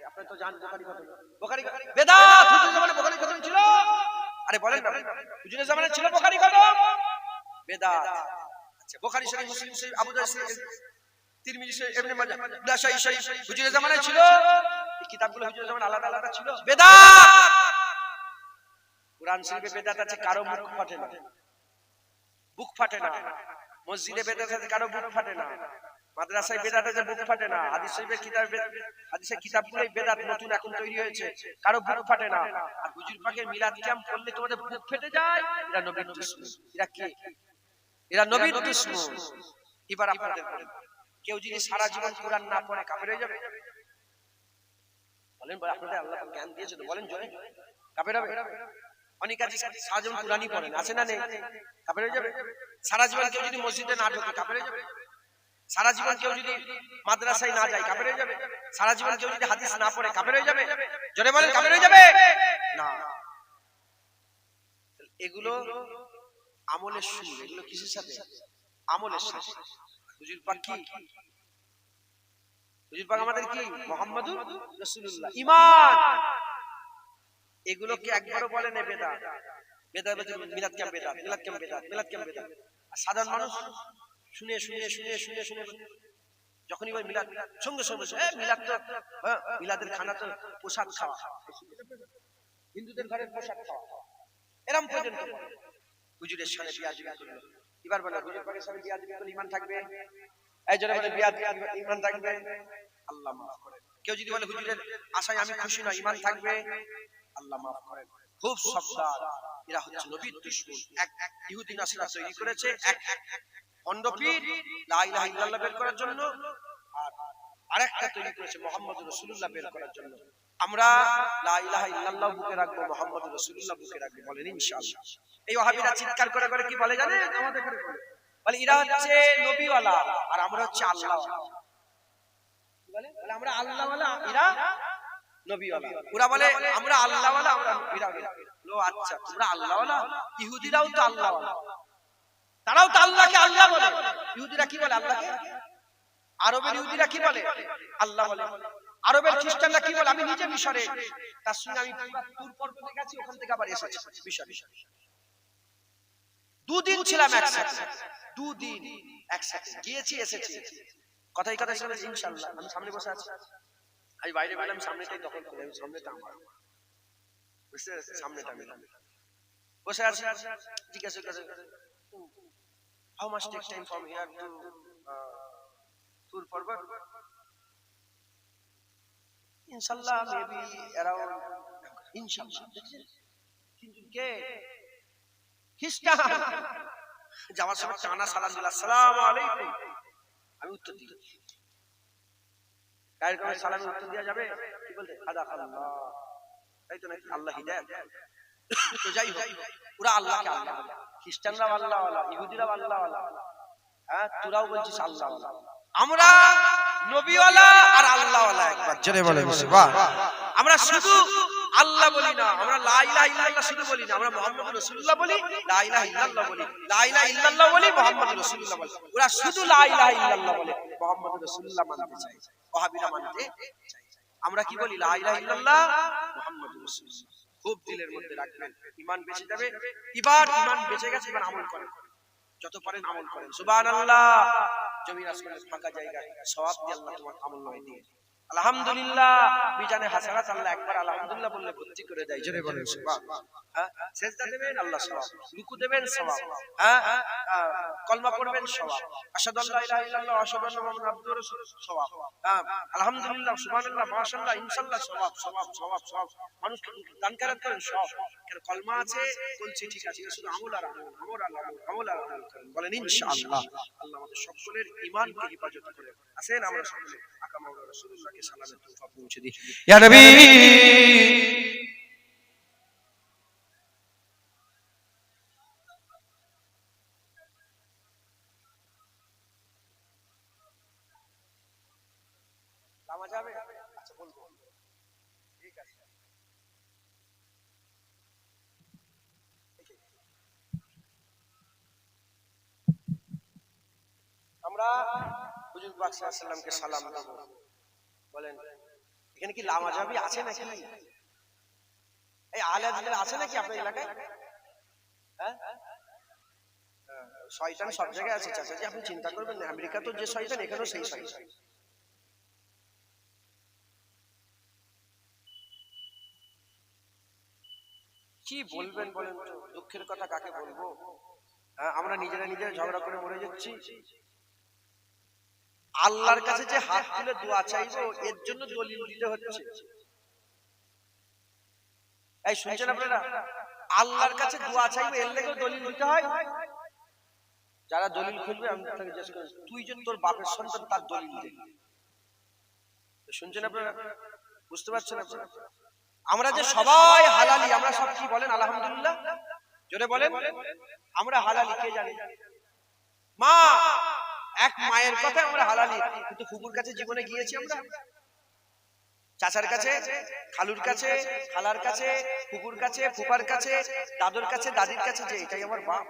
আপনারা তো জানেন বুখারী খতম। বুখারী বেদাত। হুজুরের জামানায় বুখারী খতম ছিল? আরে বলেন না, হুজুরের জামানায় ছিল বুখারী খতম? বেদাত। আচ্ছা, বুখারী শরীফ, মুসলিম শরীফ, আবু দাউদ শরীফ, তিরমিজি শরীফ, ইবনে মাজাহ, নাসাঈ শরীফ হুজুরের জামানায় ছিল? এই কিতাবগুলো হুজুরের জামানায় আলাদা আলাদা ছিল? বেদাত। কুরআন শরীফে বেদাত আছে, কারো মুখ ফাটে না, বুক ফাটে না। মসজিদে বেদাত আছে, কারো বুক ফাটে না। মাদ্রাসায় বেদাত আছে, বুক ফাটে না। হাদিস শরীফের কিতাব, হাদিসের কিতাবগুলোই বেদাত, নতুন এখন তৈরি হয়েছে, কারো বুক ফাটে না। আর হুজুর পাকের মিলাদ কিয়াম করলে তোমাদের বুক ফেটে যায়। এরা নবীর দুশমন। এরা কি? এরা নবীর দুশমন। এবার আপনাদের বলেন, কেউ যদি সারা জীবন কুরআন না পড়ে কাফের হয়ে যাবে? বলেন, আপনাদের আল্লাহ জ্ঞান দিয়েছে তো, বলেন জোরে। কাফের হবে? অনেক আছে সারা জীবন কুরআনই পড়েন, আছে না নেই? কাফের হয়ে যাবে। সারা জীবন কেউ যদি মসজিদে না ঢোকে কাফের হয়ে যাবে। সারা জীবন কেউ যদি মাদ্রাসায় না যায় কাফের হয়ে যাবে। সারা জীবন কেউ যদি হাদিস না পড়ে কাফের হয়ে যাবে। জোরে বলেন কাফের হয়ে যাবে না। এগুলো আমলের শুরু, এগুলো কিসের সাথে? আমলের সাথে। হুজুর পাক কি? হুজুর পাক আমাদের কি? মুহাম্মাদুর রাসূলুল্লাহ। ঈমান এগুলোকে একবারও বলে না বেদাত। বেদাত বলতে মিলাদ কেম বেদাত, মিলাদ কেম বেদাত, মিলাদ কেম বেদাত। আর সাধারণ মানুষ শুনে শুনে শুনে শুনে শুনে যখনই ওই মিলাদ সঙ্গে সঙ্গে মিলাদ তো মিলাদের খানা তো প্রসাদ খাওয়া, হিন্দুদের ঘরের প্রসাদ খাওয়া, এরম পর্যন্ত হুজুরের সাথে বিয়াদবি করলো। এবার বলে হুজুর পাকের সাথে বিয়াদবি করলে ঈমান থাকবে? এই জন্য বলে বিয়াদবি ঈমান থাকবে? আল্লাহ মাফ করেন। কেউ যদি বলে হুজুরের আশায় আমি খুশি না, ঈমান থাকবে? আল্লাহ মাফ করেন। খুব সাবধান, এরা হচ্ছে নবীর দুশমন। এক ইহুদি নাসরা তৈরি করেছে এক ভণ্ডপীর লা ইলাহা ইল্লাল্লাহ বের করার জন্য, আর আরেকটা তৈরি করেছে মুহাম্মদুর রাসূলুল্লাহ বের করার জন্য। আমরা লা ইলাহা ইল্লাল্লাহ বুকে রাখবো, মুহাম্মদুর রাসূলুল্লাহ বুকে রাখবো, বলেন ইনশাআল্লাহ। এই ওয়াহাবিরা চিৎকার করে করে কি বলে জানেন? আমাদের করে বলে এরা হচ্ছে নবীওয়ালা আর আমরা হচ্ছে আল্লাহওয়ালা। বলে আমরা আল্লাহওয়ালা, এরা নবীওয়ালা। ওরা বলে আমরা আল্লাহওয়ালা, আমরা নবীওয়ালা। লো আচ্ছা, তোমরা আল্লাহওয়ালা? ইহুদিরাও তো আল্লাহওয়ালা, তারাও তো আল্লাহকে আল্লাহ বলে। ইহুদিরা কি বলে? আল্লাহকে। আরবের ইহুদিরা কি বলে? আল্লাহ বলে। আরবের খ্রিস্টানরা কি বলে? আমি নিজে মিশরে, তার সঙ্গে আমি তুর পর্বতে গেছি, ওখান থেকে আবার এসেছি মিশরে। দুদিন ছিলাম একসাথে, দুদিন একসাথে গিয়েছি এসেছি। কথাই কথাই শুনে ইনশাআল্লাহ। আমি সামনে বসে আছি, আমি বাইরে গেলাম, সামনেটাই দখল করে, সামনেটা আমার, বুঝতে পেরেছেন? সামনেটা আমি বসে আছি, জিজ্ঞাসা করে how much take time from here to Tur Parbat? Inshallah, maybe around, inshallah. কিন্তু কে? খ্রিস্টান। যাওয়ার সময় টানা সালাম দিল, আসসালামু আলাইকুম। আমি উত্তর দিই, কার কাছে সালামের উত্তর দেওয়া যাবে? কি বলতে? আদাকাল্লাহ, তাই তো নাকি? আল্লাহ হিদায়াত। তো যাই হোক, পুরা আল্লাহকে আল্লাহ বলে। খ্রিস্টানরা আল্লাহওয়ালা, ইহুদিরা আল্লাহওয়ালা, হ্যাঁ তোরাও বলছিস আল্লাহওয়ালা। আমরা নবীওয়ালা আর আল্লাহওয়ালা একবার জোরে বলেন সুবহানাল্লাহ। আমরা শুধু আল্লাহ বলি না, আমরা লা ইলাহা ইল্লাল্লাহ শুধু বলি না, আমরা মুহাম্মাদুর রাসূলুল্লাহ বলি, লা ইলাহা ইল্লাল্লাহ বলি, লা ইলাহা ইল্লাল্লাহ বলি, মুহাম্মাদুর রাসূলুল্লাহ বলি। ওরা শুধু লা ইলাহা ইল্লাল্লাহ বলে, মুহাম্মাদুর রাসূলুল্লাহ মানতে চায়, ওয়াহাবিরা মানতে চায়। আমরা কি বলি? লা ইলাহা ইল্লাল্লাহ, মুহাম্মাদুর রাসূলুল্লাহ। খুব দিলের মধ্যে রাখবেন, ঈমান বেঁচে যাবে। এবার ঈমান বেঁচে গেছে, এবার আমল করেন, যত পারেন আমল করেন। সুবহানাল্লাহ। জমিন আসমানের ফাঁকা জায়গায় সওয়াব দিয়ে আল্লাহ তোমার আমল নয় দিয়ে, আলহামদুলিল্লাহ মিজানে হাসানাত আল্লাহ একবার আলহামদুলিল্লাহ বললে ভর্তি করে দেয়। জোরে বলেন সুবহানাল্লাহ। হ্যাঁ, সিজদা দেবেন আল্লাহ সওয়াব, রুকু দেবেন সওয়াব, হ্যাঁ কলমা পড়বেন সওয়াব, আশহাদু আল্লা ইলাহা ইল্লাল্লাহ ওয়া আশহাদু আন্না মুহাম্মাদান আবদুহু ওয়া রাসূলুহু সওয়াব, হ্যাঁ আলহামদুলিল্লাহ সুবহানাল্লাহ মাশাআল্লাহ ইনশাআল্লাহ সওয়াব সওয়াব সওয়াব সওয়াব। মানুষ দান খয়রাত করেন সওয়াব, কারণ কলমা আছে বলছি ঠিক আছে, শুধু আমল আর আমল, আমল আর আমল, আমল আর আমল করেন, বলেন ইনশাআল্লাহ। আল্লাহ আমাদের সকলের ঈমানকে হেফাজত করে। আসেন আমরা সকলে আকা মাওলানা রাসূলুল্লাহকে সালামের তোফা পৌঁছে দিই। ইয়া নবী নামা যাবে? আচ্ছা বলবো, ঠিক আছে। আমরা হুজুর পাক সাল্লাল্লাহু আলাইহি ওয়াসাল্লামকে সালাম দেব, বলেন এখানে কি লামাজাবি আছে নাকি? এই আলে হাদিস আছে নাকি আপনার এলাকায়? হ্যাঁ, শয়তান সব জায়গায় আছে চাচাজি, আপনি চিন্তা করবেন না। আমেরিকা তো যে শয়তান, এখানেও সেই শয়তান। কি বলবেন বলেন তো? দুঃখের কথা কাকে বলবো? আমরা নিজেরা নিজেরা ঝগড়া করে মরে যাচ্ছি। আল্লাহর কাছে যে হাত তুলে দোয়া চাইবো, এর জন্য দলিল দিতে হচ্ছে। এই শুনছেন আপনারা? আল্লাহর কাছে দোয়া চাইবো, এর লেগেও দলিল দিতে হয়। যারা দলিল খুঁজবে আমি তাকে জিজ্ঞেস করি, তুই যে তোর বাপের সন্তান, তার দলিল দে। শুনছেন আপনারা? বুঝতে পারছেন আপনারা? আমরা যে সবাই হালালি, আমরা সব কি বলেন আলহামদুলিল্লাহ, জোরে বলেন। আমরা হালালি কে জানে? মা, এক মায়ের কথায় আমরা হালালি, কিন্তু ফুপুর কাছে জীবনে গিয়েছি আমরা? চাচার কাছে, খালুর কাছে, খালার কাছে, ফুপুর কাছে, ফুপার কাছে, দাদুর কাছে, দাদির কাছে, যে এটাই আমার বাপ,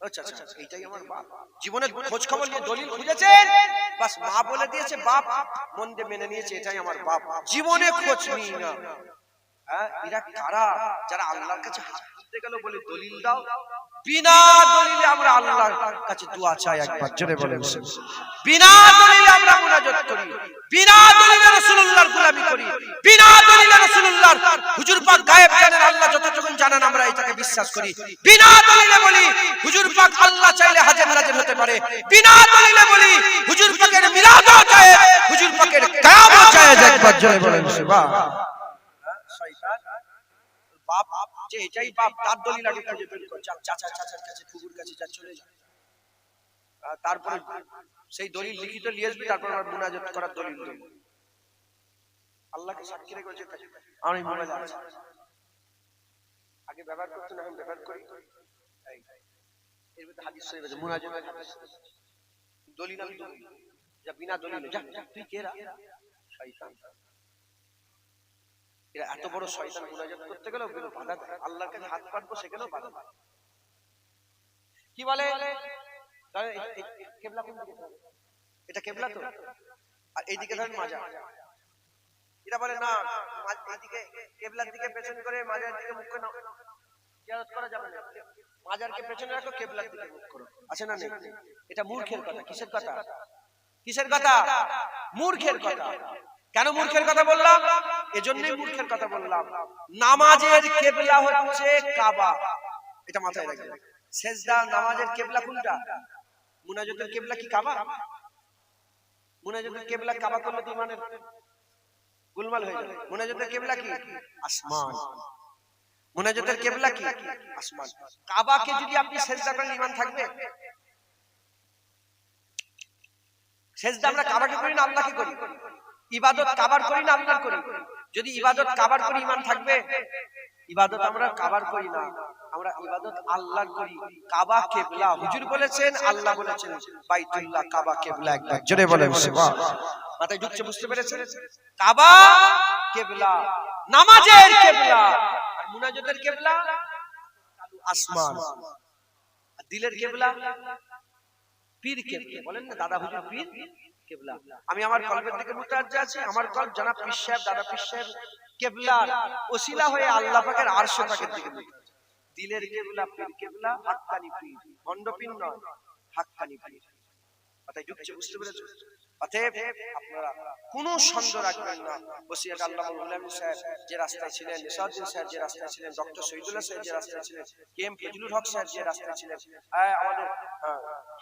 আচ্ছা আচ্ছা এইটাই আমার বাপ, জীবনে খোঁজ খবর নিয়ে দলিল খুঁজেছেন, বাস মা বলে দিয়েছে, বাপ মন দিয়ে মেনে নিয়েছে, এটাই আমার বাপ, জীবনে খোঁজ নিই না। হ্যাঁ, এরা কারা? যারা আল্লাহর কাছে হাত তুলতে গেল বলে দলিল দাও, বিনা দলিলে আমরা আল্লাহর কাছে দোয়া চাই, একবার জোরে বলেন। বিনা দলিলে আমরা মুনাজাত করি, বিনা দলিলে রাসূলুল্লাহর গোলামি করি, বিনা দলিলে রাসূলুল্লাহর হুজুর পাক গায়েব জানেন, আল্লাহ যতটুকু জানেন আমরা এটাকে বিশ্বাস করি। বিনা দলিলে বলি হুজুর পাক আল্লাহ চাইলে হাজির নাজির হতে পারে, বিনা দলিলে বলি হুজুর পাকের মিলাদও চায়, হুজুর পাকের কিয়ামও চায়, একবার জোরে বলেন সুবহান। শয়তান বাপ যে এটাই বাপ, তার দলিল আগে খুঁজে বের কর, চাচা চাচার কাছে, ফুফুর কাছে যা, চলে যা, তারপরে সেই দলিল লিখিত নিয়ে আসবি, তারপর আমরা মুনাজাত করার দলিল দেব। আল্লাহকে সাক্ষী রেখে বলছে আমি মোবাইল আছে, আগে ব্যবহার করতে না, আমি ব্যবহার করি। এর মধ্যে হাদিস শরীফ আছে, মুনাজাতের হাদিস, দলিল আমি দলিল, যা বিনা দলিলে যা, তুই কেরা? শয়তান। এরা এত বড় শয়তান, মুনাজাত করতে গেলেও বাধা দেয়, আল্লাহর কাছে হাত পাতবো সেখানেও বাধা দেয়। কি বলে কেবলা কোন দিকে? এটা কেবলা তো, আর এইদিকে ধরেন মাজার। এরা বলে না, এইদিকে কেবলার দিকে পেছন করে, মাজার দিকে মুখ করে জিয়ারত করা যাবে না, মাজারকে পেছনে রাখো, কেবলার দিকে মুখ করো, আছে না নেই? এটা মূর্খের কথা। কিসের কথা? কিসের কথা? মূর্খের কথা। কেন মূর্খের কথা বললাম? এজন্যই মূর্খের কথা বললাম, নামাজের কেবলা হচ্ছে কাবা, এটা মাথায় রাখবেন। সেজদা নামাজের কেবলা কোনটা? মুনাজাতের কেবলা কি কাবা? মুনাজাতের কেবলা কাবা করলে তো ইমানের গোলমাল হয়ে যাবে। মুনাজাতের কেবলা কি? আসমান। মুনাজাতের কেবলা কি? আসমান। কাবাকে যদি আপনি সেজদা করেন, ঈমান থাকবে? সেজদা আমরা কাবাকে করি না আল্লাহকে করি? ইবাদত কাবার করি না আল্লাহর করি? যদি ইবাদত কাবার করি, ঈমান থাকবে? ইবাদত আমরা কাবার করি না, আমরা ইবাদত আল্লাহর করি। কাবা কিবলা, হুজুর বলেছেন, আল্লাহ বলেছেন, বাইতুল্লাহ কাবা কিবলা, একবার জোরে বলেন সুবহানাল্লাহ। মাথায় ঢুকছে, বুঝতে পেরেছেন? কাবা কিবলা, নামাজের কিবলা, আর মুনাজাতের কিবলা আসমান, আর দিলের কিবলা পীর কিবলা। বলেন না দাদা হুজুর পীর কিবলা। আমি আমার কলবের দিকে মুতাজ্জা আছি, আমার কলব জনাব পীর সাহেব, দাদা পীর সাহেব কিবলার ওসিলা হয়ে আল্লাহ পাকের আরশ পাকের দিকে মুতাজ্জা। দিলের কিবলা পীর কিবলা, হাক্কানি পীর, ভণ্ড পীর নয়, হাক্কানি পীর। মাথায় ঢুকছে, বুঝতে পেরেছেন? অতএব আপনারা কোনো সন্দেহ রাখবেন না, ওসিয়ত আল্লামা মুলামি সাহেব যে রাস্তায় ছিলেন, নিসাউদ্দিন সাহেব যে রাস্তায় ছিলেন, ডক্টর শহীদুল্লাহ সাহেব যে রাস্তায় ছিলেন, কেএম ফজলুল হক সাহেব যে রাস্তায় ছিলেন, আমাদের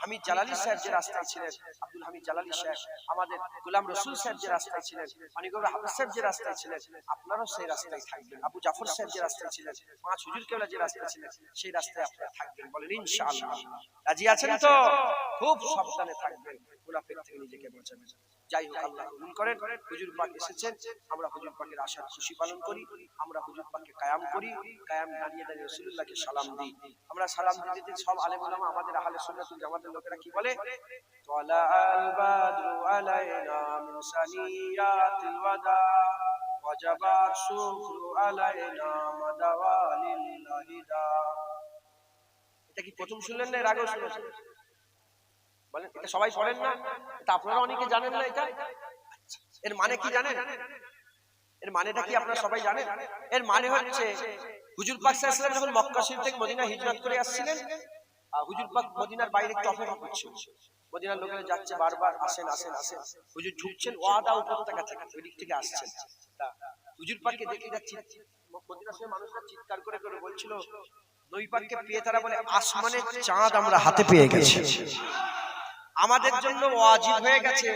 হামিদ জালালি সাহেব যে রাস্তায় ছিলেন, আব্দুল হামিদ জালালি সাহেব, আমাদের গোলাম রসুল সাহেব যে রাস্তায় ছিলেন, মানিকগঞ্জ হাফেজ সাহেব যে রাস্তায় ছিলেন, আপনারাও সেই রাস্তায় থাকবেন। আবু জাফর সাহেব যে রাস্তায় ছিলেন, পাঁচ হুজুর কেবলা যে রাস্তায় ছিলেন, সেই রাস্তায় আপনারা থাকবেন। বলেন ইনশাআল্লাহ। রাজি আছেন তো? খুব সাবধানে থাকবেন, মুনাফিক থেকে নিজেকে বাঁচাবেন। যাই হোক, আল্লাহ কবুল করেন। হুজুর পাক এসেছেন, আমরা হুজুর পাকের আশার খুশি পালন করি, আমরা হুজুর পাককে কায়াম করি, কায়াম দাঁড়িয়ে দাঁড়িয়ে রাসূলুল্লাহকে সালাম দিই। আমরা সালাম দিতে সব আলেম ওলামা, আমাদের আহলে সুন্নাত ওয়াল জামাতের লোকেরা কি বলে? তালাআল বাদরু আলাইনা মিন সানিয়াতিল ওয়াদা ওয়াজাবাত শুকরু আলাইনা মাদাওয়ালিল্লাহি দা। এটা কি প্রথম শুনলেন না এর আগেও শুনেছেন? বলেন, এটা সবাই পড়েন না? এটা আপনারা অনেকে জানেন না। এটা এর মানে কি জানেন? এর মানেটা কি আপনারা সবাই জানেন? এর মানে হচ্ছে হুজুর পাক সাল্লাল্লাহু আলাইহি ওয়াসাল্লাম যখন মক্কা শরীফ থেকে মদিনা হিজরত করে আসছিলেন, হুজুর পাক মদিনার বাইরে একটু অপেক্ষা করছেন। মদিনার লোকেরা যাচ্ছে, বারবার আসেন আসেন আসেন, হুজুর ঝুঁকছেন, ওয়াদা উপত্যকা থেকে ওই দিক থেকে আসছেন। হুজুর পাককে দেখে যাচ্ছে, মদিনার সব মানুষরা চিৎকার করে করে বলছিল, নবী পাককে পেয়ে তারা বলে, আসমানের চাঁদ আমরা হাতে পেয়ে গেছি। আমাদের জন্য ওয়াজিব হয়ে গেছে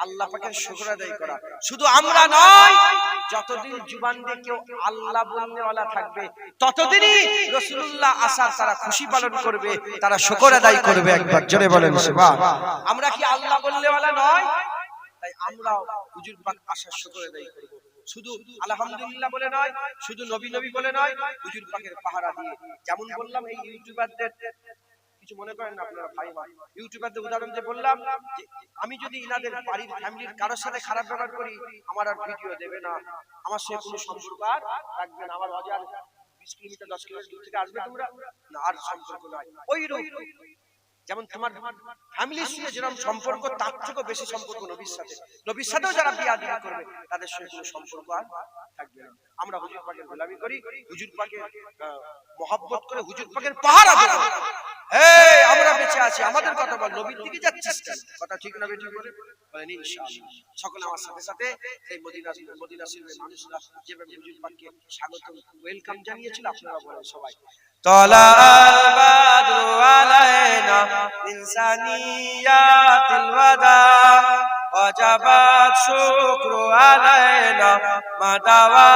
আল্লাহ পাকের শুকর আদায় করা। শুধু আমরা নয়, যতদিন জুবান দিয়ে কেউ আল্লাহ বলনেওয়ালা থাকবে, ততদিনই রাসূলুল্লাহ আসার তারা খুশি পালন করবে, তারা শুকর আদায় করবে। একবার জোরে বলেন সুবহানাল্লাহ। আমরা কি আল্লাহ বলনেওয়ালা নয়? তাই আমরা হুজুর পাক আসার শুকর আদায় করব। শুধু আলহামদুলিল্লাহ বলে নয়, শুধু নবী নবী বলে নয়, হুজুর পাকের পাহারা দিয়ে। যেমন বললাম এই ইউটিউবারদের, কিছু মনে করেন না আপনারা ভাই ভাই, ইউটিউবারদের উদাহরণ যে বললাম, যে আমি যদি ইনাদের বাড়ির ফ্যামিলির কারোর সাথে খারাপ ব্যবহার করি, আমার আর ভিডিও দেবে না, আমার সাথে কোনো সম্পর্ক আর রাখবে না। আমার বাজার 20 কিলোমিটার 10 কিলোমিটার দূর থেকে আসবে তোমরা না, আর সম্পর্ক নয়। ওই রূপ যেমন তোমার ফ্যামিলির সাথে যেরকম সম্পর্ক, তার থেকেও বেশি সম্পর্ক নবীর সাথে। নবীর সাথেও যারা বিয়াদবি করবে তাদের সঙ্গে কোনো সম্পর্ক আর থাকবে না। আমরা হুজুর পাকের গোলামি করি, হুজুর পাকের মহব্বত করে, হুজুর পাকের পাহারা দেব। এই আমরা বেঁচে আছি, আমাদের কথা বল, নবীর দিকে যাচ্ছিস কথা ঠিক না বেঠিক বলে বলেন ইনশাআল্লাহ। সকলে আমার সাথে সাথে এই মদিনা শরীফের মানুষরা যেভাবে হুজুর পাককে স্বাগত ওয়েলকাম জানিয়েছিল, আপনারা বলেন সবাই طلع البدر علينا من ثنيات الوداع وجب الشكر علينا ما دعا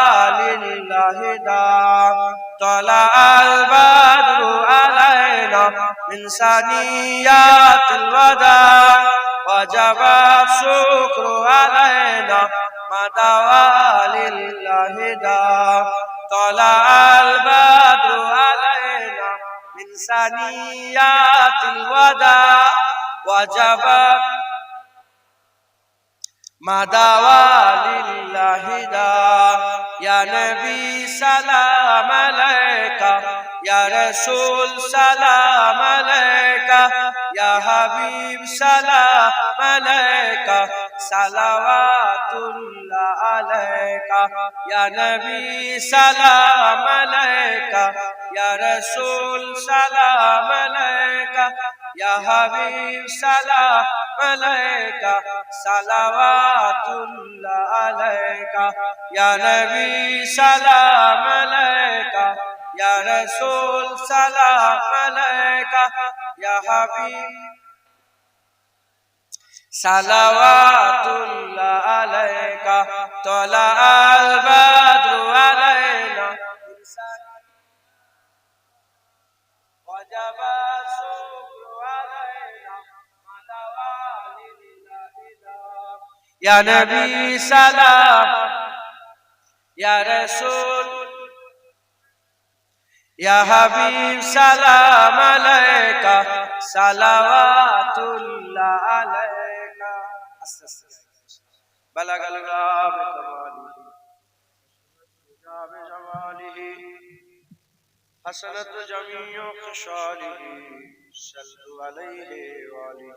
لله داع طلع البدر علينا من ثنيات الوداع وجب الشكر علينا ما دعا لله داع طلع البدر علينا من ثنيات الوداع وجب ما دعا لله داع يا نبي سلام عليك يا رسول سلام عليك يا حبيب سلام عليك صلوات الله عليك يا نبي سلام عليك يا رسول سلام عليك يا حبيب سلام عليك صلوات الله عليك يا نبي سلام عليك يا رسول سلام عليك يا حبيب صلوات الله عليك طلع البدر علينا وجب الشكر علينا يا نبي سلام يا رسول يا حبيب سلام عليك صلوات الله عليك بلغ الغرام بجماله حسنت جميع خصاله صلوا عليه وآله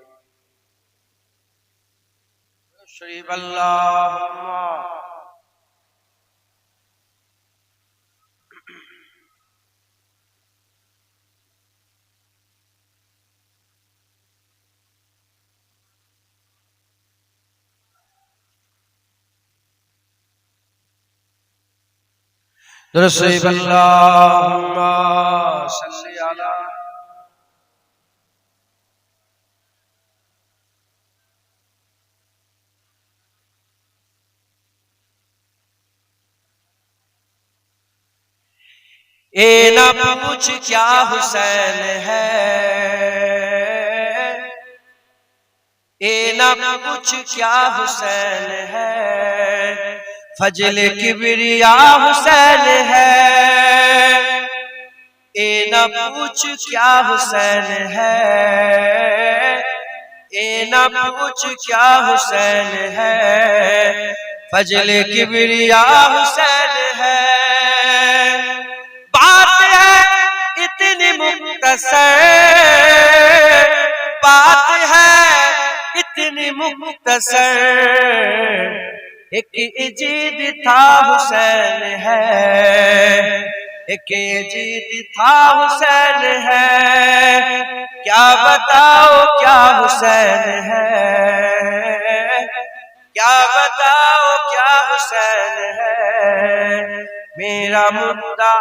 شريف اللهم رسول اللهم صل على ए ना पूछ क्या हुसैन है ए ना पूछ क्या हुसैन है फजल किबरिया हुसैन है ए ना पूछ क्या हुसैन है ए ना पूछ क्या हुसैन है फजल किबरिया हुसैन है बात है इतनी मुख्तसर बात है इतनी मुख्तसर एक इजीद था हुसैन है एक इजीद था हुसैन है क्या बताओ क्या हुसैन है क्या बताओ क्या हुसैन है मेरा मुद्दा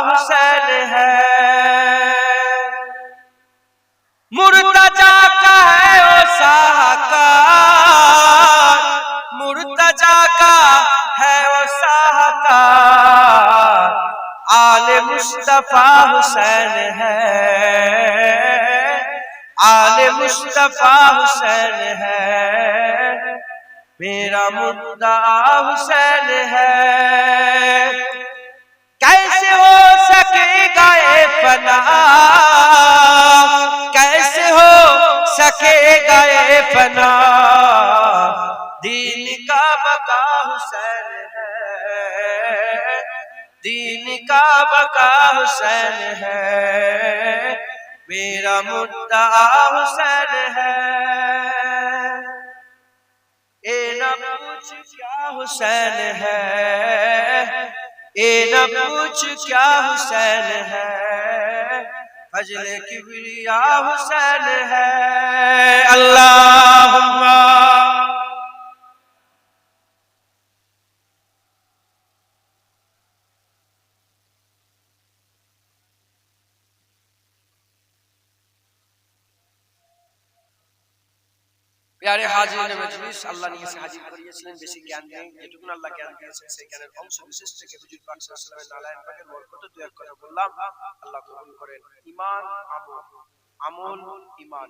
हुसैन है मुर्तजा का है ओ साहकार मुर्तजा का है ओ साहकार आले मुस्तफा हुसैन है आले मुस्तफा हुसैन है मेरा मुद्दा हुसैन है हुसैन है, दीन का बका हुसैन है, मेरा मुद्दा हुसैन है। ए न पूछ क्या हुसैन है, ए न पूछ क्या हुसैन है, फजले किबरिया हुसैन है। अल्लाहुम्मा प्यारे हाजिরিন মজলিস, আল্লাহ নিয়ে হাজির করিয়েছিলেন বেশি জ্ঞান নেই, যেটুকু আল্লাহ জ্ঞান দিয়েছেন সেই জ্ঞানের অংশ বিশেষ থেকে হুজুর পাক সাল্লাল্লাহু আলাইহি ওয়াসাল্লামের নালায়েন পাকের বরকত দুই এক কথা বললাম, আল্লাহ কবুল করেন। ঈমান আমল, আমল ঈমান,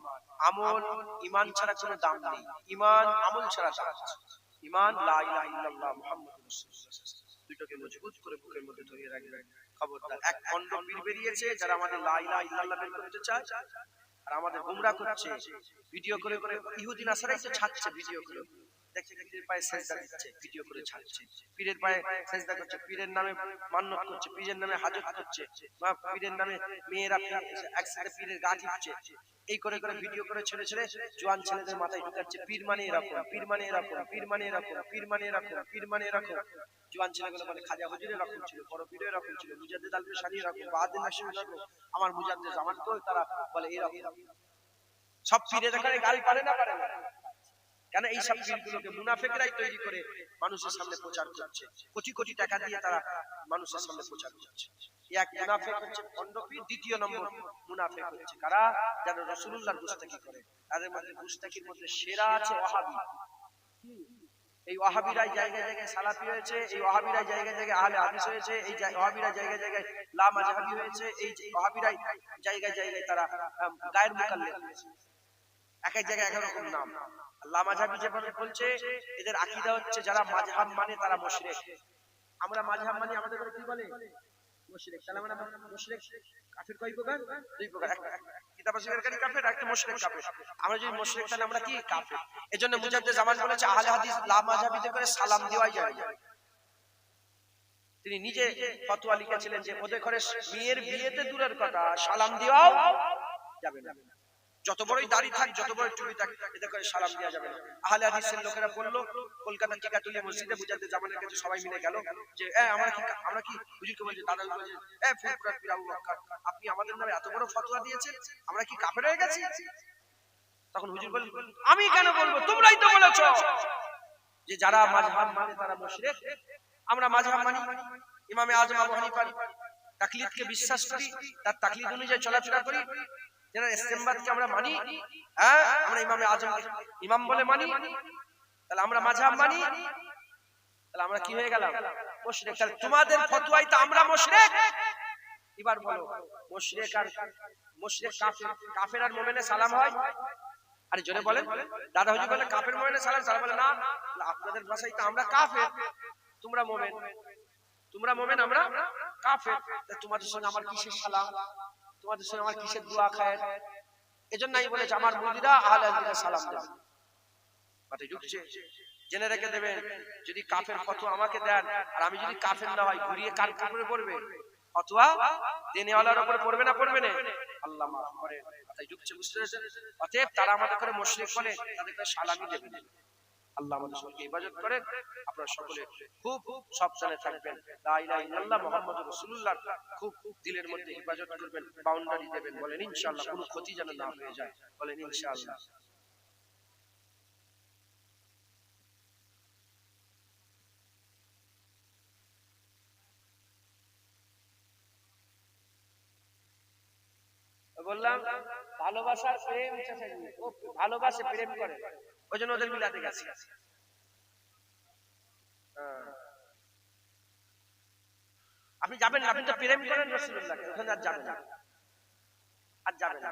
আমল ঈমান ছাড়া কোনো দাম নেই, ঈমান আমল ছাড়া দাম আছে। ঈমান লা ইলাহা ইল্লাল্লাহ মুহাম্মাদুর রাসূলুল্লাহ, দুটোকে মজবুত করে বুকের মধ্যে ধরে রাখবেন। খবরদার, এক পণ্ড পীর বেরিয়েছে যারা আমাদের লা ইলাহা ইল্লাল্লাহ বের করতে চায় আর আমাদের গোমরাহ করছে, ভিডিও করে করে ইহুদি নাসারাই তো ছাড়ছে ভিডিও করে, দেখছে পীরের পায়ে সেজদা দিচ্ছে, ভিডিও করে ছাড়ছে, পীরের পায়ে সেজদা করছে, পীরের নামে মান্নত করছে, পীরের নামে হাজত করছে, বা পীরের নামে মেয়েরা একসাথে পীরের গা টিপছে, এই করে করে ভিডিও করে ছেড়ে ছেড়ে জোয়ান ছেলেদের মাথায় ঢুকাচ্ছে পীর মানে এরকম, পীর মানে এরকম, পীর মানে এরকম, পীর মানে এরকম, পীর মানে এরকম। জোয়ান ছেলেগুলো বলে খাজা হুজুর এরকম ছিল, বড় পীর এরকম ছিল, মুজাদ্দিদ আল-বুশারী এরকম, বাহাদুর নাশির এরকম, আমার মুজাদ্দিদ জামান তো তারা বলে এরকম। সব পীরে দেখায় গাল পারে না, পারে না কেন? এই সব পীরগুলোকে মুনাফিকরাই তৈরি করে মানুষের সামনে প্রচার করছে, কোটি কোটি টাকা দিয়ে তারা মানুষের সামনে প্রচার করছে। এক মুনাফিক হচ্ছে ভণ্ড পীর, দ্বিতীয় নম্বর মুনাফিক হচ্ছে কারা? যারা রাসূলুল্লাহর গুস্তাখি করে। তাদের মধ্যে গুস্তাখির মধ্যে সেরা আছে ওয়াহাবি। এই ওয়াহাবিরাই জায়গায় জায়গায় সালাফি হয়েছে, এই ওয়াহাবিরাই জায়গায় জায়গায় আহলে হাদিস হয়েছে, এই ওয়াহাবিরাই জায়গায় জায়গায় লা মাযহাবি হয়েছে, এই ওয়াহাবিরাই জায়গায় জায়গায় তারা গায়ের মুকাল্লিদ হয়েছে। এক এক জায়গায় এক রকম নাম। লা মাযহাবি যেভাবে বলছে, এদের আকীদা হচ্ছে যারা মাযহাব মানে তারা মুশরিক। আমরা মাযহাব মানি, আমাদের কি বলে? মুশরিক। তাহলে আমরা মুশরিক কাফির কয় প্রকার? দুই প্রকার, কিতাব অস্বীকারী কাফির, একটা মুশরিক কাফির। আমরা যদি মুশরিক তাহলে আমরা কি? কাফির। এজন্য মুজাদ্দিদ জামান বলেছে আহলে হাদিস লা মাযহাবিতে করে সালাম দেওয়াই যায়। তিনি নিজে ফতোয়া লিখেছিলেন যে ওদের ঘরে মেয়ের বিয়েতে দূরের কথা, সালাম দেওয়াও যাবে না। যত বড়ই দাড়ি থাক, যত বড় টুপি থাক, এদের করে সালাম দেওয়া যাবে না। আহলে হাদিসের লোকেরা বলল, কলকাতা টিকাতুলিয়া মসজিদে মুজাদ্দিদ জামানের কাছে সবাই মিলে গেল যে আমরা কি হুজুরকে বলছি, দাদা বলছে ফুরফুরা পীর আবু বকর, আপনি আমাদের নামে এত বড় ফতোয়া দিয়েছেন, আমরা কি কাফের হয়ে গেছি? তখন হুজুর বললেন, আমি কেন বলবো, তোমরাই তো বলেছো যে যারা মাযহাব মানে তারা মুশরিক। আমরা মাযহাব মানি, ইমামে আযম আবু হানিফার তাকলিদকে বিশ্বাস করি, তার তাকলিদ অনুযায়ী চলাফেরা করি। যারা ইসতিমবাতকে আমরা মানি, আমরা ইমামে আযম ইমাম বলে মানি, তাহলে আমরা মাযহাব মানি, তাহলে আমরা কি হয়ে গেলাম? মুশরিক। তাহলে তোমাদের ফতোয়ায় তো আমরা মুশরিক। এবার বলো, মুশরিক আর কাফের আর মুমিনের সালাম হয়? আরে জোরে বলেন। দাদা হুজুর বলে কাফের মুমিনের সালাম, সালাম বলে না, আপনাদের ভাষায় তো আমরা কাফের, তোমরা মুমিন, তোমরা মুমিন, আমরা কাফের। তোমাদের সঙ্গে আমার কিসের সালাম, তোমাদের সঙ্গে আমার কিসের দোয়া খায়ের? এজন্যই বলেছে আমার মুরিদরা আহলে হাদিসের সালাম দেন। মাথায় ঢুকছে? জেনে রেখে দেবেন, যদি কাফের ফতোয়া আমাকে দেন আর আমি যদি কাফের না হয়, ঘুরিয়ে কার উপরে পড়বে? ফতোয়া দেনেওয়ালার উপরে পড়বে না, পড়বে না? আল্লাহ মাফ করে। মাথায় ঢুকছে? বুঝতে পেরেছেন? অতএব তারা আমাদের করে মুশরিক বলে, তাদেরকে সালামি দেবেন। আল্লাহ আমাদের সকলকে ইবাদত করেন। আপনারা সকলে খুব সাবধানে থাকবেন। লা ইলাহা ইল্লাল্লাহ মুহাম্মাদুর রাসূলুল্লাহ খুব দিলের মধ্যে ইবাদত করবেন, বাউন্ডারি দেবেন। বলেন ইনশাআল্লাহ, কোনো ক্ষতি যেন না হয়ে যায়। বলেন ইনশাআল্লাহ। বললাম ভালোবাসার প্রেম, ও ভালোবাসে, প্রেম করে, ওই জন্য ওদের মিলাতে গেছে। আপনি যাবেন না, আপনি তো প্রেম করেন রাসূলুল্লাহকে, ওখানে আর যাবেন না, আর যাবেন না।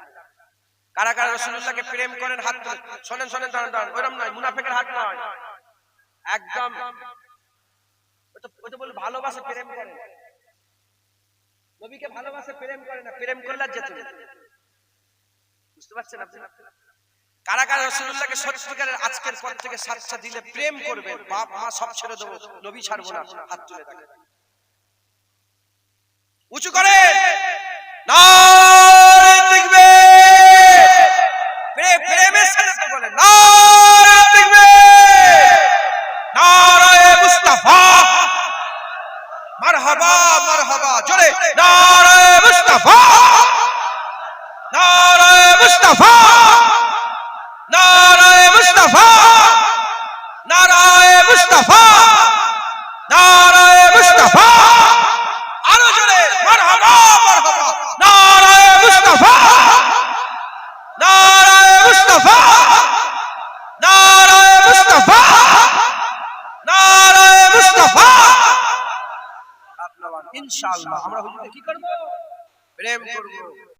কারা কারা রাসূলুল্লাহকে প্রেম করেন হাত তুলে? শোনেন শোনেন, দাঁড়ান, ওরকম নয়, মুনাফিকের হাত নয়, একদম ওই তো বলে ভালোবাসে, প্রেম করে, নবীকে ভালোবাসে, প্রেম করে না, প্রেম করলে যেত। বুঝতে পারছেন আপনি? কারা কারা রাসূলুল্লাহকে সত্যিকারের আজকের পর থেকে সাচ্চা দিলে প্রেম করবেন, বাপ মা সব ছেড়ে দেবো, নবী ছাড়বো না, হাত তুলে দেখেন, উঁচু করে নারে তাকবীর, প্রেমের সাথে তো বলেন নারে তাকবীর, নারে মুস্তাফা, মারহাবা মারহাবা, জোরে নারে মুস্তাফা, নারে মুস্তাফা, নারায়ে মুস্তাফা, নারায়ে মুস্তাফা, নারায়ে মুস্তাফা, আরো জোরে মারহাবা মারহাবা, নারায়ে মুস্তাফা, নারায়ে মুস্তাফা, নারায়ে মুস্তাফা, নারায়ে মুস্তাফা। ইনশাআল্লাহ আমরা হুজুরকে কি করব? প্রেম করব।